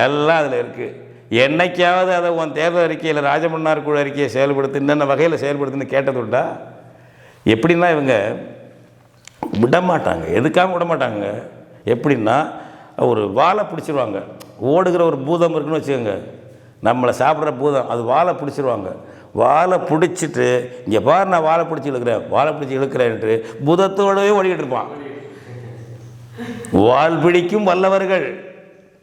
எல்லாம் அதில் இருக்குது. என்னைக்காவது அதை உன் தேர்தல் அறிக்கையில் ராஜமன்னார் குழு அறிக்கையை செயல்படுத்து, என்னென்ன வகையில் செயல்படுத்துன்னு கேட்டது உண்டா? எப்படின்னா இவங்க விட மாட்டாங்க, எதுக்காக விட மாட்டாங்க. எப்படின்னா, ஒரு வாழை பிடிச்சிருவாங்க. ஓடுகிற ஒரு பூதம் இருக்குன்னு வச்சுக்கோங்க, நம்மளை சாப்பிட்ற பூதம், அது வாழை பிடிச்சிருவாங்க. வாழை பிடிச்சிட்டு இங்கே பாரு நான் வாழை பிடிச்சி இழுக்கிறேன், வாழை பிடிச்சி இழுக்கிறேன்ட்டு பூதத்தோடவே ஓடிக்கிட்டு இருப்பான். வால் பிடிக்கும் வல்லவர்கள்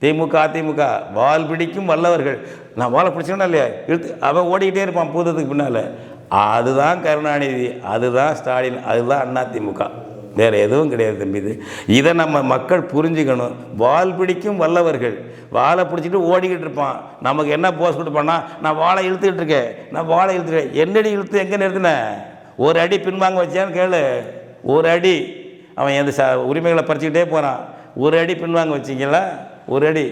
திமுக அதிமுக, வால் பிடிக்கும் வல்லவர்கள். நான் வாழை பிடிச்சேன்னா இல்லையா, இழுத்து அவன் ஓடிக்கிட்டே இருப்பான் பூதத்துக்கு பின்னால். அதுதான் கருணாநிதி, அதுதான் ஸ்டாலின், அதுதான் அதிமுக, வேறு எதுவும் கிடையாது தம்பி. இதை நம்ம மக்கள் புரிஞ்சுக்கணும். வால் பிடிக்கும் வல்லவர்கள், வாழை பிடிச்சிட்டு ஓடிக்கிட்டு இருப்பான். நமக்கு என்ன போஸ் கொடுப்பான்னா, நான் வாழை இழுத்துக்கிட்டு இருக்கேன், நான் வாழை இழுத்துட்டேன். என்னடி இழுத்து எங்கே நிறுத்தினேன்? ஒரு அடி பின்வாங்க வச்சான்னு கேளு. ஒரு அடி அவன் எந்த உரிமைகளை பறிச்சுக்கிட்டே போகிறான். ஒரு அடி பின்வாங்க வச்சிங்களா? ஒரு அடி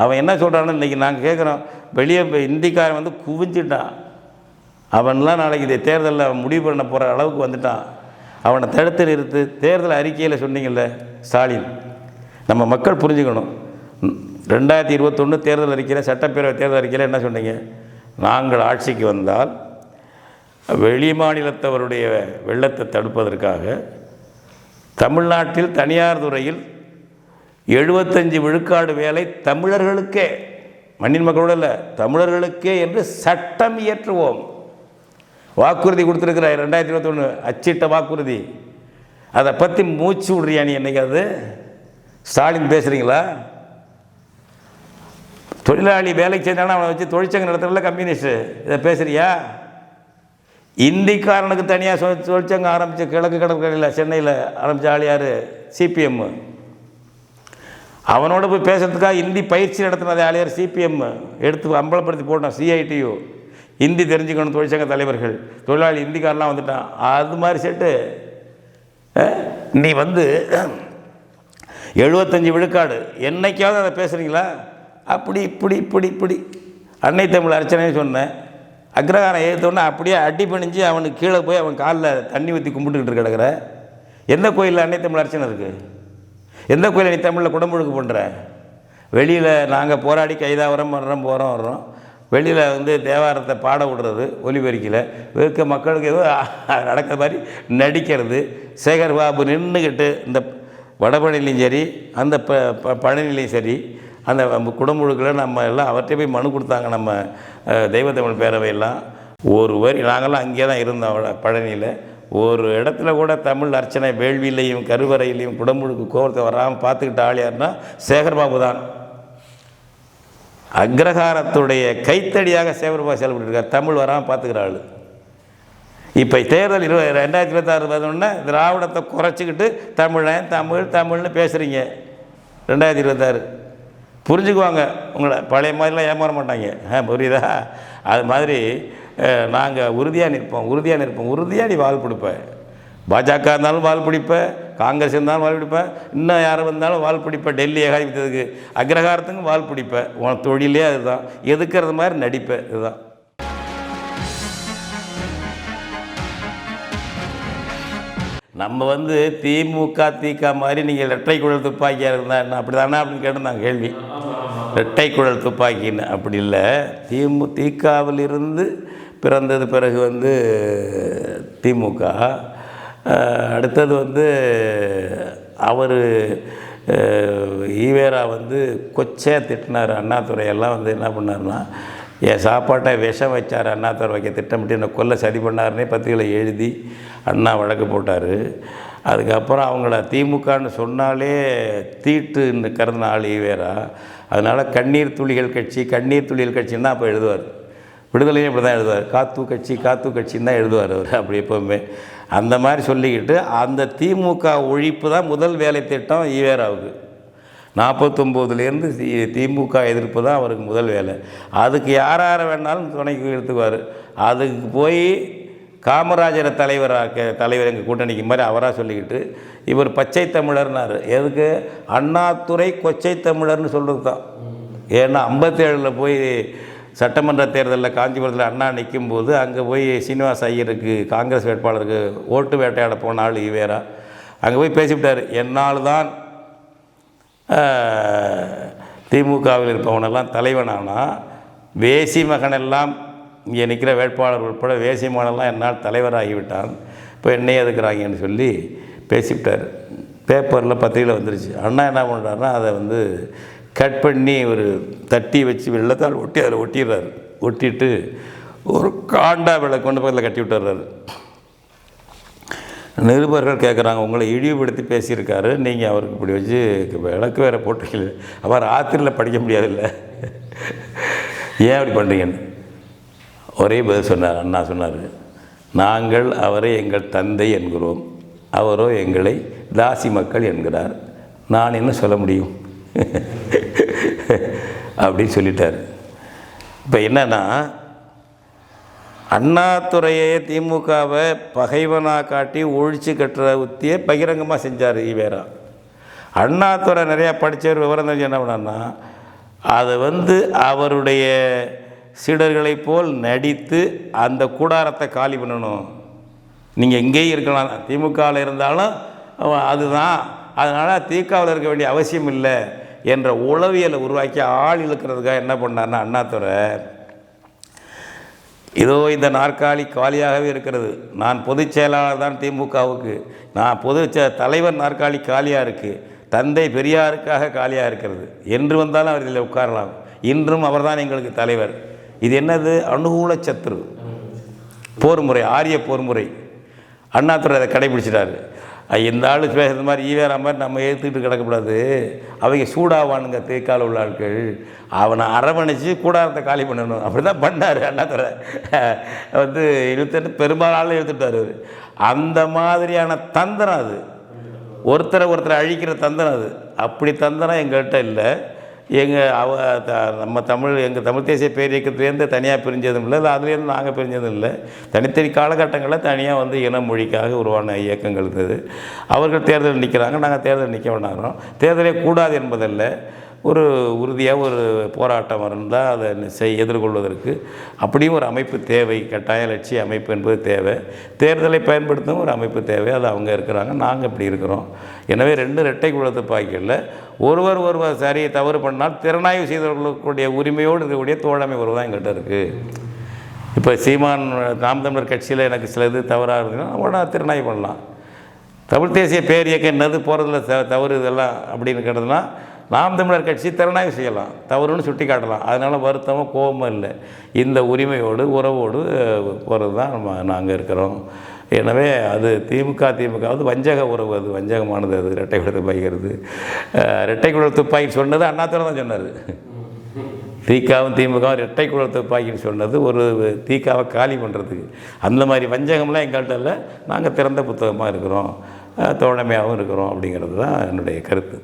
அவன் என்ன சொல்கிறான்னு இன்றைக்கி நாங்கள் கேட்குறோம், வெளியே இந்திக்காரன் வந்து குவிஞ்சிட்டான், அவன்லாம் நாளைக்கு இதை தேர்தலில் அவன் முடிவு பண்ண போகிற அளவுக்கு வந்துட்டான், அவனை தடுத்து நிறுத்து. தேர்தல் அறிக்கையில் சொன்னீங்கள்ல ஸ்டாலின், நம்ம மக்கள் புரிஞ்சுக்கணும். 2021 தேர்தல் அறிக்கையில், சட்டப்பேரவை தேர்தல் அறிக்கையில் என்ன சொன்னீங்க? நாங்கள் ஆட்சிக்கு வந்தால் வெளி மாநிலத்தவருடைய வெள்ளத்தை தடுப்பதற்காக தமிழ்நாட்டில் தனியார் துறையில் 75 விழுக்காடு வேலை தமிழர்களுக்கே, மண்ணின் மக்களோட இல்லை தமிழர்களுக்கே என்று சட்டம் இயற்றுவோம். வாக்குறுதி கொடுத்துருக்குற 2021 அச்சிட்ட வாக்குறுதி. அதை பற்றி மூச்சு விடுறியா நீ? என்னைக்காவது ஸ்டாலின் பேசுகிறீங்களா? தொழிலாளி வேலைக்கு செஞ்சாலும் அவனை வச்சு தொழிற்சங்கம் நடத்துறதுல கம்யூனிஸ்ட்டு, இதை பேசுகிறியா? இந்திக்காரனுக்கு தனியாக தொழிற்சங்கம் ஆரம்பித்த கிழக்கு கடற்கரையில் சென்னையில் ஆரம்பித்த ஆள் யார்? சிபிஎம். அவனோட போய் பேசுறதுக்காக இந்தி பயிற்சி நடத்தினது ஆள் யார்? சிபிஎம். எடுத்து அம்பலப்படுத்தி போட்டோம் சிஐடியு. ஹிந்தி தெரிஞ்சுக்கணும் தொழிற்சங்க தலைவர்கள், தொழிலாளி இந்திக்காரெலாம் வந்துட்டான். அது மாதிரி செட்டு நீ வந்து 75 விழுக்காடு என்னைக்காவது அதை பேசுகிறீங்களா? அப்படி இப்படி இப்படி இப்படி அன்னை தமிழ் அர்ச்சனைன்னு சொன்னேன். அக்ரஹாரம் ஏற்றோன்னே அப்படியே அடி பணிஞ்சு அவனுக்கு கீழே போய் அவன் காலில் தண்ணி ஊற்றி கும்பிட்டுக்கிட்டு கிடக்கிற. எந்த கோயிலில் அன்னை தமிழ் அர்ச்சனை இருக்குது? எந்த கோயிலில் நீ தமிழில் குடமுழுக்கு பண்ணுற? வெளியில் நாங்கள் போராடி கைதாவரம் போகிறோம் வர்றோம், வெளியில் வந்து தேவாரத்தை பாட விடுறது ஒலிபெருக்கில் இருக்க மக்களுக்கு ஏதோ நடக்கிற மாதிரி நடிக்கிறது. சேகர் பாபு நின்றுக்கிட்டு இந்த வடபழனிலையும் சரி அந்த பழனிலையும் சரி அந்த குடமுழுக்கில் நம்ம எல்லாம் அவர்கிட்ட போய் மனு கொடுத்தாங்க. நம்ம தெய்வத்தமிழ் பேரவையெல்லாம் ஒரு வரி, நாங்கள்லாம் அங்கே தான் இருந்தோம் பழனியில். ஒரு இடத்துல கூட தமிழ் அர்ச்சனை வேள்வியிலையும் கருவறையிலையும் குடமுழுக்கு கோவத்தை வராமல் பார்த்துக்கிட்ட ஆள் யாருன்னா சேகர்பாபு தான். அக்ரஹாரத்துடைய கைத்தடியாக சேகர்பாபு செயல்பட்டுருக்கார், தமிழ் வராமல் பார்த்துக்கிற ஆள். இப்போ தேர்தல் 2026 வந்தோடனே திராவிடத்தை குறைச்சிக்கிட்டு தமிழ்னு பேசுகிறீங்க. 2026 புரிஞ்சுக்குவாங்க உங்களை, பழைய மாதிரிலாம் ஏமாற மாட்டாங்க. புரியுதா? அது மாதிரி நாங்கள் உறுதியாக நிற்போம். உறுதியாக நீ வால் பிடிப்பேன். பாஜக இருந்தாலும் வால் பிடிப்பேன், காங்கிரஸ் இருந்தாலும் வால் பிடிப்பேன், இன்னும் யாரும் வந்தாலும் வால் பிடிப்பேன். டெல்லி ஏகாதிபத்தியத்துக்கு அக்ரஹாரத்துக்கும் வால் பிடிப்பேன். உன் தொழிலே அதுதான், எதுக்கிறது மாதிரி நடிப்பேன். இதுதான். நம்ம வந்து திமுக திக மாதிரி நீங்கள் இரட்டை குழல் துப்பாக்கியாக இருந்தால் என்ன அப்படி தானே அப்படின்னு கேட்டிருந்தாங்க கேள்வி. இரட்டை குழல் துப்பாக்கின்னு அப்படி இல்லை. திமுகவிலிருந்து பிறந்தது பிறகு வந்து திமுக, அடுத்தது வந்து அவர் ஈவேரா வந்து கொச்சையாக திட்டினார். அண்ணாதுரையெல்லாம் வந்து என்ன பண்ணார்னா, என் சாப்பாட்டை விஷம் வச்சார் அண்ணாதுரை வைக்க திட்டமிட்டு என்னை கொல்ல சதி பண்ணாருன்னே பத்திரிகையில் எழுதி அண்ணா வழக்கு போட்டார். அதுக்கப்புறம் அவங்கள திமுகன்னு சொன்னாலே தீட்டுன்னு கருதின ஆள் ஈவேரா. அதனால் கண்ணீர் துளிகள் கட்சின்னு தான் அப்போ எழுதுவார். விடுதலையும் இப்படி தான் எழுதுவார். காத்து கட்சின்னு தான் எழுதுவார் அவர். அப்படி எப்போவுமே அந்த மாதிரி சொல்லிக்கிட்டு அந்த திமுக ஒழிப்பு தான் முதல் வேலை திட்டம் ஈவேராவுக்கு. 49லேருந்து திமுக எதிர்ப்பு தான் அவருக்கு முதல் வேலை. அதுக்கு யாரை வேணாலும் துணைக்கு எடுத்துக்குவார். அதுக்கு போய் காமராஜரை தலைவர் எங்கள் கூட்டணிக்கு மாதிரி அவராக சொல்லிக்கிட்டு இவர் பச்சை தமிழர்னார். எதுக்கு? அண்ணாதுரை கொச்சை தமிழர்னு சொல்கிறது தான். ஏன்னா 57 போய் சட்டமன்ற தேர்தலில் காஞ்சிபுரத்தில் அண்ணா நிற்கும்போது அங்கே போய் சீனிவாஸ் ஐயருக்கு காங்கிரஸ் வேட்பாளருக்கு ஓட்டு வேட்டையாட போன ஆள் ஈவேரா. அங்கே போய் பேசிவிட்டார், என்னால் தான் திமுகவில் இருப்பவனெல்லாம் தலைவனானா வேசி மகனெல்லாம் இங்கே நிற்கிற வேட்பாளர் உட்பட வேசி மகனெல்லாம் என்னால் தலைவராகிவிட்டான், இப்போ என்னையே எதுக்குறாங்கன்னு சொல்லி பேசிவிட்டார். பேப்பரில் பத்திரிகையில் வந்துருச்சு. அண்ணா என்ன பண்ணுறாருன்னா அதை வந்து கட் பண்ணி ஒரு தட்டி வச்சு வெள்ளத்தால் ஒட்டி அதில் ஒட்டிடுறாரு. ஒட்டிட்டு ஒரு காண்டா விளக்கு கொண்டு பக்கத்தில் கட்டி விட்டுறாரு. நிருபர்கள் கேட்குறாங்க, உங்களை இழிவுபடுத்தி பேசியிருக்காரு, நீங்கள் அவருக்கு இப்படி வச்சு விளக்கு வேறு போட்டிருக்கீங்க, அவர் ஆத்திரில் படிக்க முடியாதுல்ல, ஏன் அப்படி பண்ணுறீங்கன்னு ஒரே பதில் சொன்னார். அண்ணா சொன்னார், நாங்கள் அவரை எங்கள் தந்தை என்கிறோம், அவரோ எங்களை தாசி மக்கள் என்கிறார், நான் என்ன சொல்ல முடியும் அப்படின்னு சொல்லிட்டார். இப்போ என்னன்னா, அண்ணாதுரையை திமுகவை பகைவனாக காட்டி ஒழிச்சு கட்டுற உத்தியை பகிரங்கமாக செஞ்சார் ஈவேரா. அண்ணாதுரை நிறையா படித்தவர் விவரம் தெரிஞ்சு என்ன பண்ணார்னா, அதை அவருடைய சீடர்களைப் போல் நடித்து அந்த கூடாரத்தை காலி பண்ணணும். நீங்கள் எங்கேயும் இருக்கலாம், திமுகவில் இருந்தாலும் அதுதான், அதனால் திமுகவில் இருக்க வேண்டிய அவசியம் இல்லை என்ற உளவியலை உருவாக்கி ஆள் இழுக்கிறதுக்காக என்ன பண்ணார்னா அண்ணாதுரை, இதோ இந்த நாற்காலி காலியாகவே இருக்கிறது, நான் பொதுச் செயலாளர் தான் திமுகவுக்கு, நான் தலைவர் நாற்காலி காலியாக இருக்குது, தந்தை பெரியாருக்காக காலியாக இருக்கிறது, என்று வந்தாலும் அவர் இதில் உட்காரலாம், இன்றும் அவர்தான் எங்களுக்கு தலைவர். இது என்னது? அனுகூல சத்ரு போர் முறை, ஆரிய போர் முறை. அண்ணாதுரை அதை கடைபிடிச்சிட்டாரு. இந்த ஆள் பேசுகிற மாதிரி ஈவேரா மாதிரி நம்ம ஏற்றுக்கிட்டு கிடக்கக்கூடாது, அவங்க சூடாவானுங்க தேக்கால உள்ள ஆட்கள், அவனை அரவணைச்சு கூடாரத்தை காலி பண்ணணும். அப்படி தான் பண்ணார் அண்ணாதுரை. இழுத்துட்டு பெரும்பாலும் இழுத்துட்டார். அந்த மாதிரியான தந்திரம் அது, ஒருத்தரை அழிக்கிற தந்திரம் அது. அப்படி தந்திரம் எங்கள்கிட்ட இல்லை. நம்ம எங்கள் தமிழ் தேசிய பேரியக்கத்துலேருந்து தனியாக பிரிஞ்சதும் இல்லை, அதுலேருந்து நாங்கள் பிரிஞ்சதும் இல்லை. தனித்தனி காலகட்டங்களில் தனியாக இன மொழிக்காக உருவான இயக்கங்கள் இருந்தது. அவர்கள் தேர்தல் நிற்கிறாங்க, நாங்கள் தேர்தல் நிற்க வேண்டாகிறோம். தேர்தலே கூடாது என்பதல்ல, ஒரு உறுதியாக ஒரு போராட்டம் இருந்தால் அதை எதிர்கொள்வதற்கு அப்படியும் ஒரு அமைப்பு தேவை. கட்டாய லட்சிய அமைப்பு என்பது தேவை. தேர்தலை பயன்படுத்தும் ஒரு அமைப்பு தேவை. அது அவங்க இருக்கிறாங்க, நாங்கள் இப்படி இருக்கிறோம். எனவே 2 இரட்டை குழல் துப்பாக்கிகளில் ஒருவர் சரி தவறு பண்ணால் திறனாய்வு செய்தவர்களுடைய உரிமையோடு இருக்கக்கூடிய தோழமை உறவு தான் எங்கள்கிட்ட இருக்குது. இப்போ சீமான் நாம் தமிழர் கட்சியில் எனக்கு சில இது தவறாக இருக்குன்னா உடனே திறனாய்வு பண்ணலாம். தமிழ் தேசிய பேரியக்கம் என்னது போகிறதுல தவறு இதெல்லாம் அப்படின்னு கேட்டதுன்னா நாம் தமிழர் கட்சி திறனாய்வு செய்யலாம், தவறுன்னு சுட்டி காட்டலாம். அதனால் வருத்தமோ கோபமோ இல்லை. இந்த உரிமையோடு உறவோடு போகிறது தான் நாங்கள் இருக்கிறோம். எனவே அது திமுக வஞ்சக உறவு, அது வஞ்சகமானது. அது இரட்டை குழல் துப்பாய்க்கிறது. இரட்டை குழல் துப்பாக்கி சொன்னது அண்ணாதுரை தான் சொன்னார். திமுகவும் இரட்டை குழல் துப்பாக்கின்னு சொன்னது ஒரு திகாவை காலி பண்ணுறதுக்கு. அந்த மாதிரி வஞ்சகம்லாம் எங்கள்கிட்ட இல்லை. நாங்கள் திறந்த புத்தகமாக இருக்கிறோம், தோழமையாகவும் இருக்கிறோம் அப்படிங்கிறது தான் என்னுடைய கருத்து.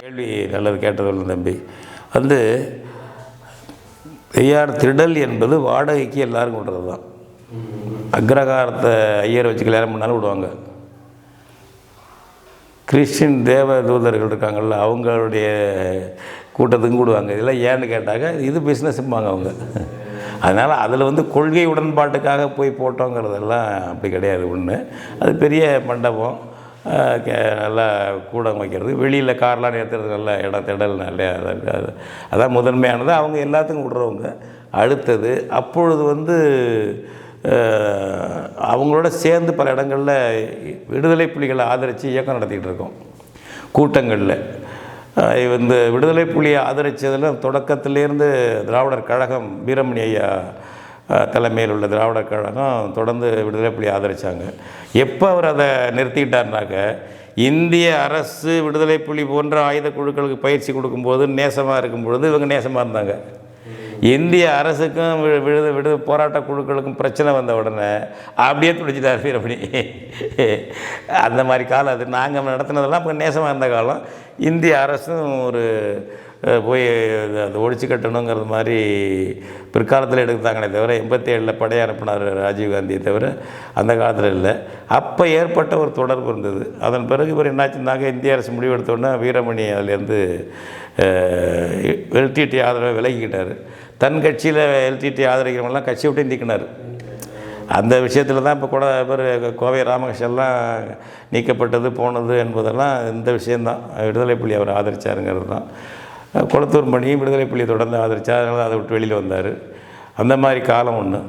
கேள்வி நல்லது கேட்டது தம்பி. ஐயார் திடல் என்பது வாடகைக்கு எல்லாருக்கும் விடுறது தான். அக்ரகாரத்தை ஐயரை வச்சு கல்யாணம் பண்ணாலும் விடுவாங்க. கிறிஸ்டின் தேவ தூதர்கள் இருக்காங்கள்ல, அவங்களுடைய கூட்டத்துக்கும் கூடுவாங்க. இதெல்லாம் ஏன்னு கேட்டாங்க, இது பிஸ்னஸ்ம்பாங்க அவங்க. அதனால் அதில் கொள்கை உடன்பாட்டுக்காக போய் போட்டோங்கிறதெல்லாம் அப்படி கிடையாது. ஒன்று அது பெரிய மண்டபம், நல்லா கூடம் வைக்கிறது, வெளியில் கார்லாம் நிறுத்துறது, நல்ல திடல் நல்ல அதான் முதன்மையானது. அவங்க எல்லாத்துக்கும் விடுறவங்க. அடுத்தது அப்பொழுது அவங்களோட சேர்ந்து பல இடங்களில் விடுதலை புலிகளை ஆதரித்து இயக்கம் நடத்திக்கிட்டு இருக்கோம். கூட்டங்களில் விடுதலை புலியை ஆதரித்ததில் தொடக்கத்திலேருந்து திராவிடர் கழகம், வீரமணி ஐயா தலைமையில் உள்ள திராவிடர் கழகம் தொடர்ந்து விடுதலை புலியை ஆதரித்தாங்க. எப்போ அவர் அதை நிறுத்திக்கிட்டார்னாக்க, இந்திய அரசு விடுதலை புலி போன்ற ஆயுத குழுக்களுக்கு பயிற்சி கொடுக்கும்போது நேசமாக இருக்கும்பொழுது இவங்க நேசமாக இருந்தாங்க. இந்திய அரசுக்கும் போராட்ட குழுக்களுக்கும் பிரச்சனை வந்த உடனே அப்படியே துடிச்சிட்டார் வீரமணி. அந்த மாதிரி காலம் அது. நாங்கள் நடத்தினதெல்லாம் இப்போ நேசமாக இருந்த காலம். இந்திய அரசும் ஒரு போய் அதை ஒழிச்சு கட்டணுங்கிறது மாதிரி பிற்காலத்தில் எடுத்தாங்களே தவிர 87 படையை அனுப்பினார் ராஜீவ்காந்தியை தவிர அந்த காலத்தில் இல்லை. அப்போ ஏற்பட்ட ஒரு தொடர்பு இருந்தது. அதன் பிறகு இவர் என்னாச்சுன்னாக்க, இந்திய அரசு முடிவெடுத்தோடனே வீரமணி அதிலேருந்து எல்டிடி ஆதரவை விலகிக்கிட்டார். தன் கட்சியில் எல்டிடி ஆதரிக்கிறவங்களாம் கட்சியை விட்டு நீக்கினார். அந்த விஷயத்தில் தான் இப்போ கூட இவர் கோவை ராமகிருஷ்ணன்லாம் நீக்கப்பட்டது போனது என்பதெல்லாம் இந்த விஷயந்தான். விடுதலை புலி அவர் ஆதரித்தாருங்கிறது தான். கொளத்தூர் மணியும் விடுதலை புலியை தொடர்ந்து ஆதரித்தார். அதனால் அதை விட்டு வெளியில் வந்தார். அந்த மாதிரி காலம் ஒன்று.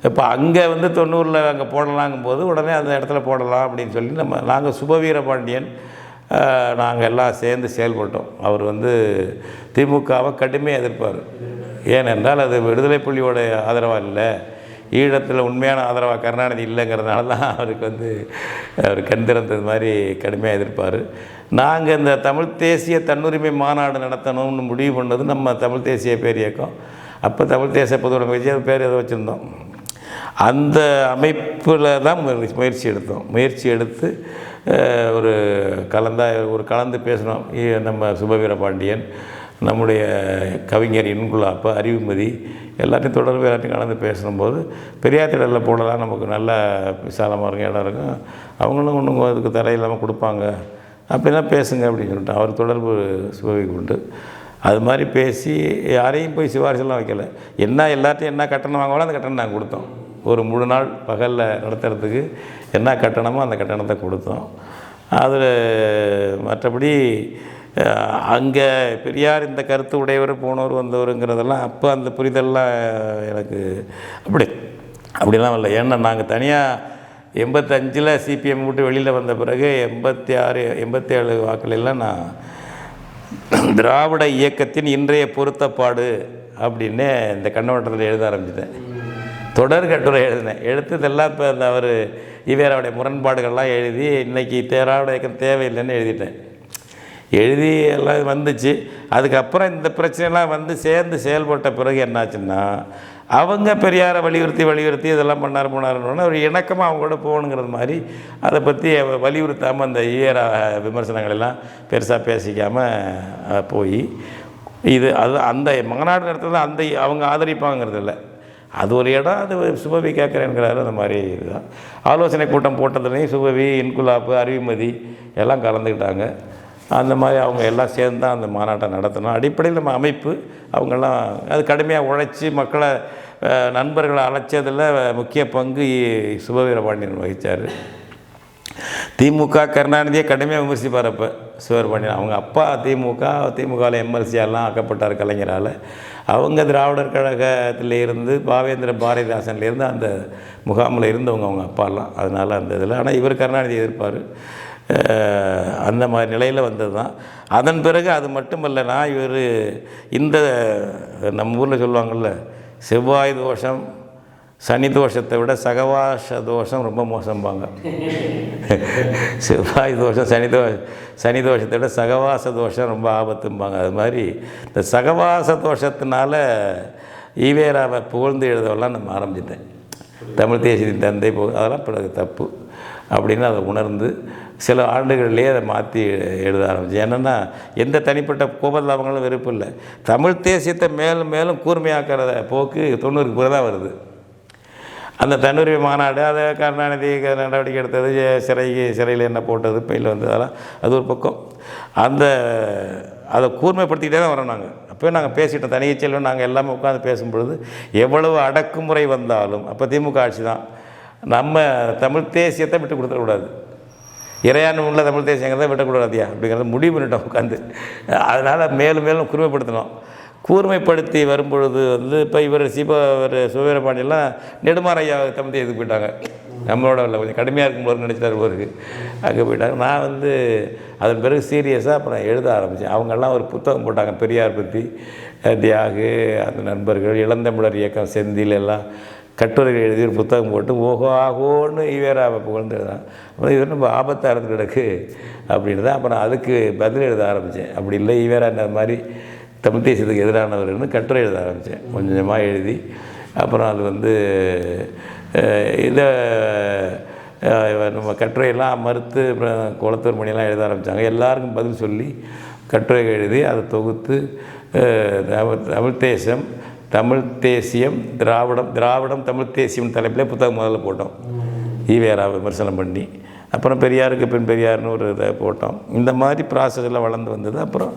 இப்போ அங்கே 90 அங்கே போடலாங்கும்போது உடனே அந்த இடத்துல போடலாம் அப்படின்னு சொல்லி நாங்கள் சுபவீர பாண்டியன் நாங்கள் எல்லாம் சேர்ந்து செயல்பட்டோம். அவர் திமுகவை கடுமையாக எதிர்ப்பார். ஏனென்றால் அது விடுதலை புலியோட ஆதரவாக இல்லை, ஈழத்தில் உண்மையான ஆதரவாக கருணாநிதி இல்லைங்கிறதுனால தான் அவருக்கு அவர் கண் திறந்தது மாதிரி கடுமையாக எதிர்ப்பார். நாங்கள் இந்த தமிழ் தேசிய தன்னுரிமை மாநாடு நடத்தணும்னு முடிவு பண்ணது நம்ம தமிழ் தேசிய பேரியக்கம். அப்போ தமிழ் தேசிய பொதுவுடைமை கட்சி பேர் எதை வச்சுருந்தோம். அந்த அமைப்பில் தான் முயற்சி எடுத்து ஒரு கலந்து பேசினோம். நம்ம சுபவீர பாண்டியன், நம்முடைய கவிஞர் இன்குலாப்பா, அறிவுமதி எல்லாத்தையும் தொடர்பு எல்லாத்தையும் கலந்து பேசும்போது பெரியார் திடலில் போடலாம், நமக்கு நல்ல விசாலமாக இருக்கும், இடம் இருக்கும், அவங்களும் ஒன்றும் அதுக்கு தடை இல்லாமல் கொடுப்பாங்க அப்படிலாம் பேசுங்க அப்படின்னு சொல்லிட்டு அவர் தொடர்பு சிவவிக்கு உண்டு. அது மாதிரி பேசி யாரையும் போய் சிபாரிசெல்லாம் வைக்கலை. என்ன எல்லாத்தையும் என்ன கட்டணம் வாங்குவாங்களோ அந்த கட்டணம் நாங்கள் கொடுத்தோம். ஒரு முழு நாள் பகலில் நடத்துறதுக்கு என்ன கட்டணமோ அந்த கட்டணத்தை கொடுத்தோம். அதில் மற்றபடி அங்கே பெரியார் இந்த கருத்து உடையவர் போனவர் வந்தவருங்கிறதெல்லாம் அப்போ அந்த புரிதல்லாம் எனக்கு அப்படிலாம் இல்லை. ஏன்னா நாங்கள் தனியாக 85 சிபிஎம் விட்டு வெளியில் வந்த பிறகு 86 87 வாக்கிலெல்லாம் நான் திராவிட இயக்கத்தின் இன்றைய பொருத்தப்பாடு அப்படின்னு இந்த கண்ணோட்டத்தில் எழுத ஆரம்பிச்சிட்டேன். தொடர் கட்டுரை எழுதினேன். எழுத்ததெல்லாம் இப்போ அந்த அவர் ஈவேராவுடைய முரண்பாடுகள்லாம் எழுதி இன்றைக்கி திராவிட இயக்கம் தேவையில்லைன்னு எழுதிட்டேன். எழுதி எல்லாம் வந்துச்சு. அதுக்கப்புறம் இந்த பிரச்சனைலாம் வந்து சேர்ந்து செயல்பட்ட பிறகு என்னாச்சுன்னா, அவங்க பெரியாரை வலியுறுத்தி இதெல்லாம் போனாருன்னு ஒரு இணக்கமாக அவங்க கூட போகணுங்கிறது மாதிரி அதை பற்றி வலியுறுத்தாமல் அந்த ஈவேரா விமர்சனங்கள் எல்லாம் பெருசாக பேசிக்காமல் போய் அது அந்த மாநாடு நடத்துறது அந்த அவங்க ஆதரிப்பாங்கிறது இல்லை. அது ஒரு இடம், அது சுபவி கேட்குறேங்கிறாரு. அந்த மாதிரி இதுதான். ஆலோசனை கூட்டம் போட்டதுலேயும் சுபவி, இன்குலாப்பு, அறிவுமதி எல்லாம் கலந்துக்கிட்டாங்க. அந்த மாதிரி அவங்க எல்லாம் சேர்ந்து தான் அந்த மாநாட்டை நடத்தணும். அடிப்படையில் நம்ம அமைப்பு அவங்கெல்லாம் அது கடுமையாக உழைச்சி மக்களை நண்பர்களை அழைச்சதில் முக்கிய பங்கு சுபவீரபாண்டியன் வகித்தார். திமுக கருணாநிதியை கடுமையாக விமர்சிப்பார். அப்போ சுவீரபாண்டியன் அவங்க அப்பா திமுகவில் எம்எல்சியெல்லாம் ஆக்கப்பட்டார் கலைஞரால். அவங்க திராவிடர் கழகத்தில் இருந்து பாவேந்திர பாரதிதாசன்லேருந்து அந்த முகாமில் இருந்தவங்க அவங்க அப்பாலாம். அதனால் அந்த இதில் ஆனால் இவர் கருணாநிதி எதிர்ப்பார். அந்த மாதிரி நிலையில் வந்தது தான். அதன் பிறகு அது மட்டுமல்லனா இவர் இந்த நம்ம ஊரில் சொல்லுவாங்கள்ல, செவ்வாய் தோஷம் சனி தோஷத்தை விட சகவாச தோஷம் ரொம்ப மோசம்பாங்க. செவ்வாய் தோஷம் சனி தோஷத்தை விட சகவாச தோஷம் ரொம்ப ஆபத்தும்பாங்க. அது மாதிரி இந்த சகவாச தோஷத்தினால ஈவேராவை புகழ்ந்து எழுதவெல்லாம் நம்ம ஆரம்பிச்சிட்டேன். தமிழ் தேசியத்தின் தந்தை அதெல்லாம் பிறகு தப்பு அப்படின்னு அதை உணர்ந்து சில ஆண்டுகள்லேயே அதை மாற்றி எழுத ஆரம்பித்தேன். என்னென்னா எந்த தனிப்பட்ட கோபதாபங்களும் வெறுப்பு இல்லை. தமிழ் தேசியத்தை மேலும் மேலும் கூர்மையாக்கிற போக்கு 90க்கு பிறகு தான் வருது. அந்த தன்னுரிமை மாநாடு, அதை கருணாநிதி நடவடிக்கை எடுத்தது, சிறையில் என்ன போட்டது, பையில் வந்தது, அதெல்லாம் அது ஒரு பக்கம். அதை கூர்மைப்படுத்திக்கிட்டே தான் வரோம். அப்போயே நாங்கள் பேசிட்டோம். தனியை செல்வம் நாங்கள் எல்லாமே உட்காந்து பேசும்பொழுது எவ்வளவு அடக்குமுறை வந்தாலும் அப்போ திமுக ஆட்சி தான், நம்ம தமிழ் தேசியத்தை விட்டு கொடுத்துடக்கூடாது. இறையாண்மை உள்ள தமிழ் தேசியங்கிறத விட்டக்கூடாதியா அப்படிங்கிறத முடிவு பண்ணிட்டோம் உட்காந்து. அதனால் மேலும் மேலும் கூர்மைப்படுத்தினோம். கூர்மைப்படுத்தி வரும்பொழுது இப்போ இவர் சுவீரபாண்டியெல்லாம் நெடுமாறையா தமிழ் தேசியத்துக்கு போயிட்டாங்க. நம்மளோட இல்லை, கொஞ்சம் கடுமையாக இருக்கும்போது நினச்சிட்டார் போருக்கு அங்கே போயிட்டாங்க. நான் அதன் பிறகு சீரியஸாக அப்புறம் எழுத ஆரம்பித்தேன். அவங்கெல்லாம் ஒரு புத்தகம் போட்டாங்க பெரியார் பற்றி, தியாகு, அந்த நண்பர்கள், இளந்தமிழர் இயக்கம், செந்தில் எல்லாம் கட்டுரைகள் எழுதி ஒரு புத்தகம் போட்டு ஆகோன்னு ஈவேராவை புகழ்ந்து எழுதுறான். அப்புறம் இது ரொம்ப ஆபத்தாக இருந்து கிடக்கு அப்படின்னு தான் அப்புறம் அதுக்கு பதில் எழுத ஆரம்பித்தேன். அப்படி இல்லை, ஈவேரா இந்த மாதிரி தமிழ் தேசியத்துக்கு எதிரானவர்னு கட்டுரை எழுத ஆரம்பித்தேன். கொஞ்சமாக எழுதி அப்புறம் அது இதை நம்ம கட்டுரையெல்லாம் மறுத்து குளத்தூர் மணியெல்லாம் எழுத ஆரம்பித்தாங்க. எல்லாருக்கும் பதில் சொல்லி கட்டுரைகள் எழுதி அதை தொகுத்து தமிழ் தேசியம் திராவிடம் தமிழ் தேசியம் தலைப்பில் புத்தகம் முதல்ல போட்டோம். ஈவேரா விமர்சனம் பண்ணி அப்புறம் பெரியாருக்கு பின் பெரியார்னு ஒரு இதை போட்டோம். இந்த மாதிரி ப்ராசஸில் வளர்ந்து வந்தது. அப்புறம்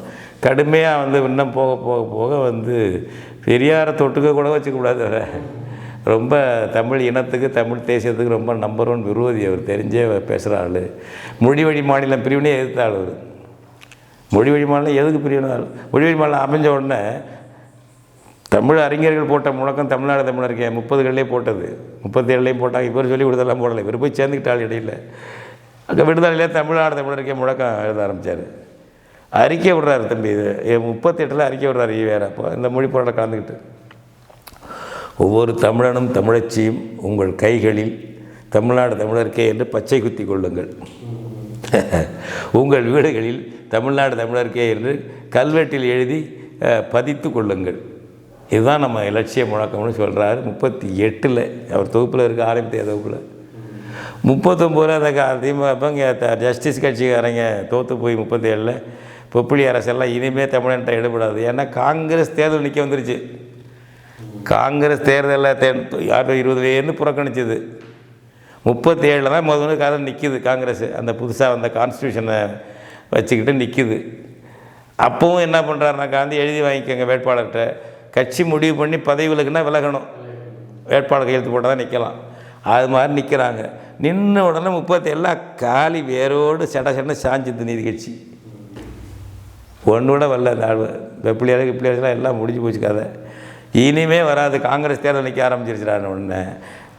கடுமையாக இன்னும் போக போக போக பெரியாரை தொட்டுக்க கூட வச்சுக்கூடாது. ரொம்ப தமிழ் இனத்துக்கு தமிழ் தேசியத்துக்கு ரொம்ப நம்பர் 1 விரோதி. அவர் தெரிஞ்சே பேசுகிற ஆள். மொழி வழி மாநிலம் பிரிவினே எதிர்த்த ஆள் அவர். மொழி வழி மாநிலம் எதுக்கு பிரிவினை? மொழி வழி மாநிலம் அமைஞ்ச உடனே தமிழ் அறிஞர்கள் போட்ட முழக்கம் தமிழ்நாடு தமிழருக்கு 30களிலே போட்டது, 37லேயும் போட்டாங்க. இவர் சொல்லி விடுதலாம் போடலை. இவர் போய் சேர்ந்துக்கிட்டால் இடையில் அங்கே விடுதலையிலே தமிழ்நாடு தமிழருக்கே முழக்கம் எழுத ஆரம்பித்தார். அறிக்கை விடுறாரு தம்பி. இது 38 அறிக்கை விடுறாரு ஈவேரா. அப்போ இந்த மொழி போராட்டம் கலந்துக்கிட்டு, ஒவ்வொரு தமிழனும் தமிழச்சியும் உங்கள் கைகளில் தமிழ்நாடு தமிழருக்கே என்று பச்சை குத்தி கொள்ளுங்கள். உங்கள் வீடுகளில் தமிழ்நாடு தமிழருக்கே என்று கல்வெட்டில் எழுதி பதித்து கொள்ளுங்கள். இதுதான் நம்ம இலட்சிய முழக்கம்னு சொல்கிறாரு. 38 அவர் தொகுப்பில் இருக்க ஆரம்பித்த தொகுப்பில் 39 அந்த திமுக ஜஸ்டிஸ் கட்சிக்காரங்க தோற்று போய் 37 பொப்பிலி அரசெல்லாம் இனிமேல் தமிழன்ட்ட எடுபடாது. ஏன்னா காங்கிரஸ் தேர்தல் நிற்க வந்துருச்சு. காங்கிரஸ் தேர்தலில் 20 புறக்கணிச்சது. 37 தான் முதல்ல கதை நிற்கிது காங்கிரஸ். அந்த புதுசாக வந்த கான்ஸ்டியூஷனை வச்சுக்கிட்டு நிற்கிது. அப்போவும் என்ன பண்ணுறாருனா, காந்தி எழுதி வாங்கிக்கோங்க வேட்பாளர்கிட்ட, கட்சி முடிவு பண்ணி பதவி விலகுனா விலகணும், வேட்பாளர் கையெழுத்து போட்டால் தான் நிற்கலாம். அது மாதிரி நிற்கிறாங்க. நின்று உடனே 30 எல்லாம் காலி வேரோடு சட சாஞ்சிது நீதி கட்சி. ஒன்று கூட வரல. வெப்பிளியாளர்கள்லாம் எல்லாம் முடிஞ்சு போச்சு கதை. இனிமே வராது. காங்கிரஸ் தேர்தல் நிற்க ஆரம்பிச்சிருச்சுறான்னு உடனே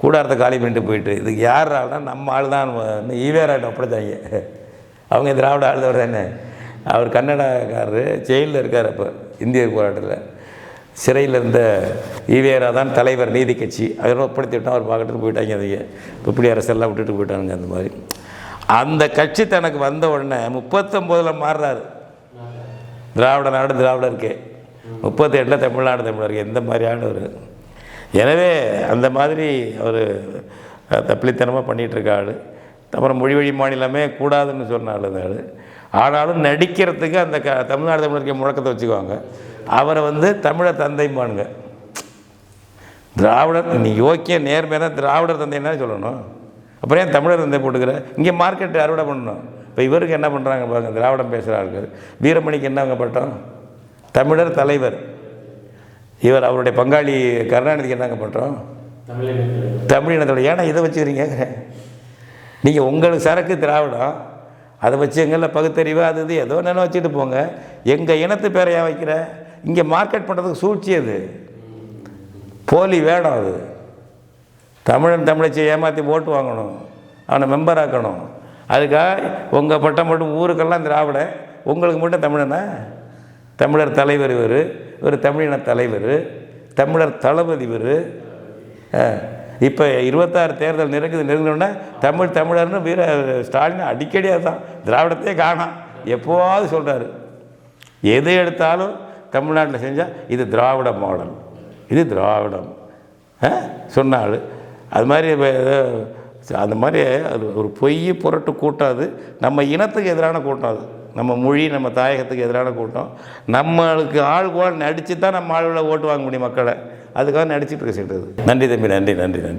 கூடாரத்தை காலி பண்ணிட்டு போயிட்டு, இதுக்கு யார் ஆள்னா நம்ம ஆள் தான் ஈவேராட்டம் அப்படித்தாங்க. அவங்க திராவிட ஆளுதவர் தானே. அவர் கன்னடக்காரரு, ஜெயிலில் இருக்கார். அப்போ இந்திய போராட்டத்தில் சிறையில் இருந்த ஈவேரா தான் தலைவர் நீதி கட்சி. அதெல்லாம் ஒப்படைத்து விட்டால் அவர் பார்க்கட்டு போயிட்டாங்க. அதையே பிப்பிளி அரசெல்லாம் விட்டுட்டு போயிட்டானுங்க. அந்த மாதிரி அந்த கட்சி தனக்கு வந்த உடனே 39 மாறுறாரு. திராவிட நாடு திராவிடருக்கே, 38 தமிழ்நாடு தமிழருக்கு. எந்த மாதிரியான ஒரு எனவே அந்த மாதிரி அவர் தப்பிலித்தனமாக பண்ணிகிட்ருக்க ஆள். அப்புறம் மொழி வழி மாநிலமே கூடாதுன்னு சொன்ன ஆள் அந்த ஆள். ஆனாலும் நடிக்கிறதுக்கு அந்த தமிழ்நாடு தமிழருக்கு முழக்கத்தை வச்சுக்குவாங்க. அவரை தமிழர் தந்தைம்பானுங்க. திராவிடர் நீ யோக்கிய நேர்மையாக தான் திராவிடர் தந்தைன்னா சொல்லணும். அப்புறம் ஏன் தமிழர் தந்தை போட்டுக்கிற? இங்கே மார்க்கெட்டு அறுவடை பண்ணணும். இப்போ இவருக்கு என்ன பண்ணுறாங்க பாருங்கள், திராவிடம் பேசுகிறார்கள். வீரமணிக்கு என்னங்க பட்டம்? தமிழர் தலைவர். இவர் அவருடைய பங்காளி கருணாநிதிக்கு என்னங்க பட்டம்? தமிழினத்தோட. ஏன்னா இதை வச்சுக்கிறீங்க? நீங்கள் உங்களுக்கு சரக்கு திராவிடம், அதை வச்சு எங்களில் பகுத்தறிவு அது இது ஏதோ நினை வச்சுட்டு போங்க. எங்கள் இனத்து பேரை ஏன் வைக்கிற? இங்கே மார்க்கெட் பண்ணுறதுக்கு சூழ்ச்சி, அது போலி வேடம். அது தமிழன் தமிழச்சி ஏமாற்றி ஓட்டு வாங்கணும், அவனை மெம்பர் ஆக்கணும். அதுக்காக உங்கள் பட்டம் மட்டும் ஊருக்கெல்லாம் திராவிட, உங்களுக்கு மட்டும் தமிழனா? தமிழர் தலைவர் இவர், இவர் தமிழின தலைவர், தமிழர் தளபதி இவர். இப்போ 26 தேர்தல் நெருங்கினோன்னா தமிழர்னு வீர ஸ்டாலின் அடிக்கடி அதுதான். திராவிடத்தையே காணாம், எப்போவாவது சொல்கிறாரு. எது எடுத்தாலும் தமிழ்நாட்டில் செஞ்சால் இது திராவிட மாடல், இது திராவிடம் சொன்னாள். அது மாதிரி அந்த மாதிரி அது ஒரு பொய் புரட்டு கூட்டம். அது நம்ம இனத்துக்கு எதிரான கூட்டம். அது நம்ம மொழி நம்ம தாயகத்துக்கு எதிரான கூட்டம். நம்மளுக்கு ஆள் கூட நடித்து தான் நம்ம ஆளுகளை ஓட்டு வாங்க முடியும் மக்களை. அதுக்காக நடிச்சிட்டு இருக்க சொல்கிறது. நன்றி தம்பி, நன்றி நன்றி நன்றி.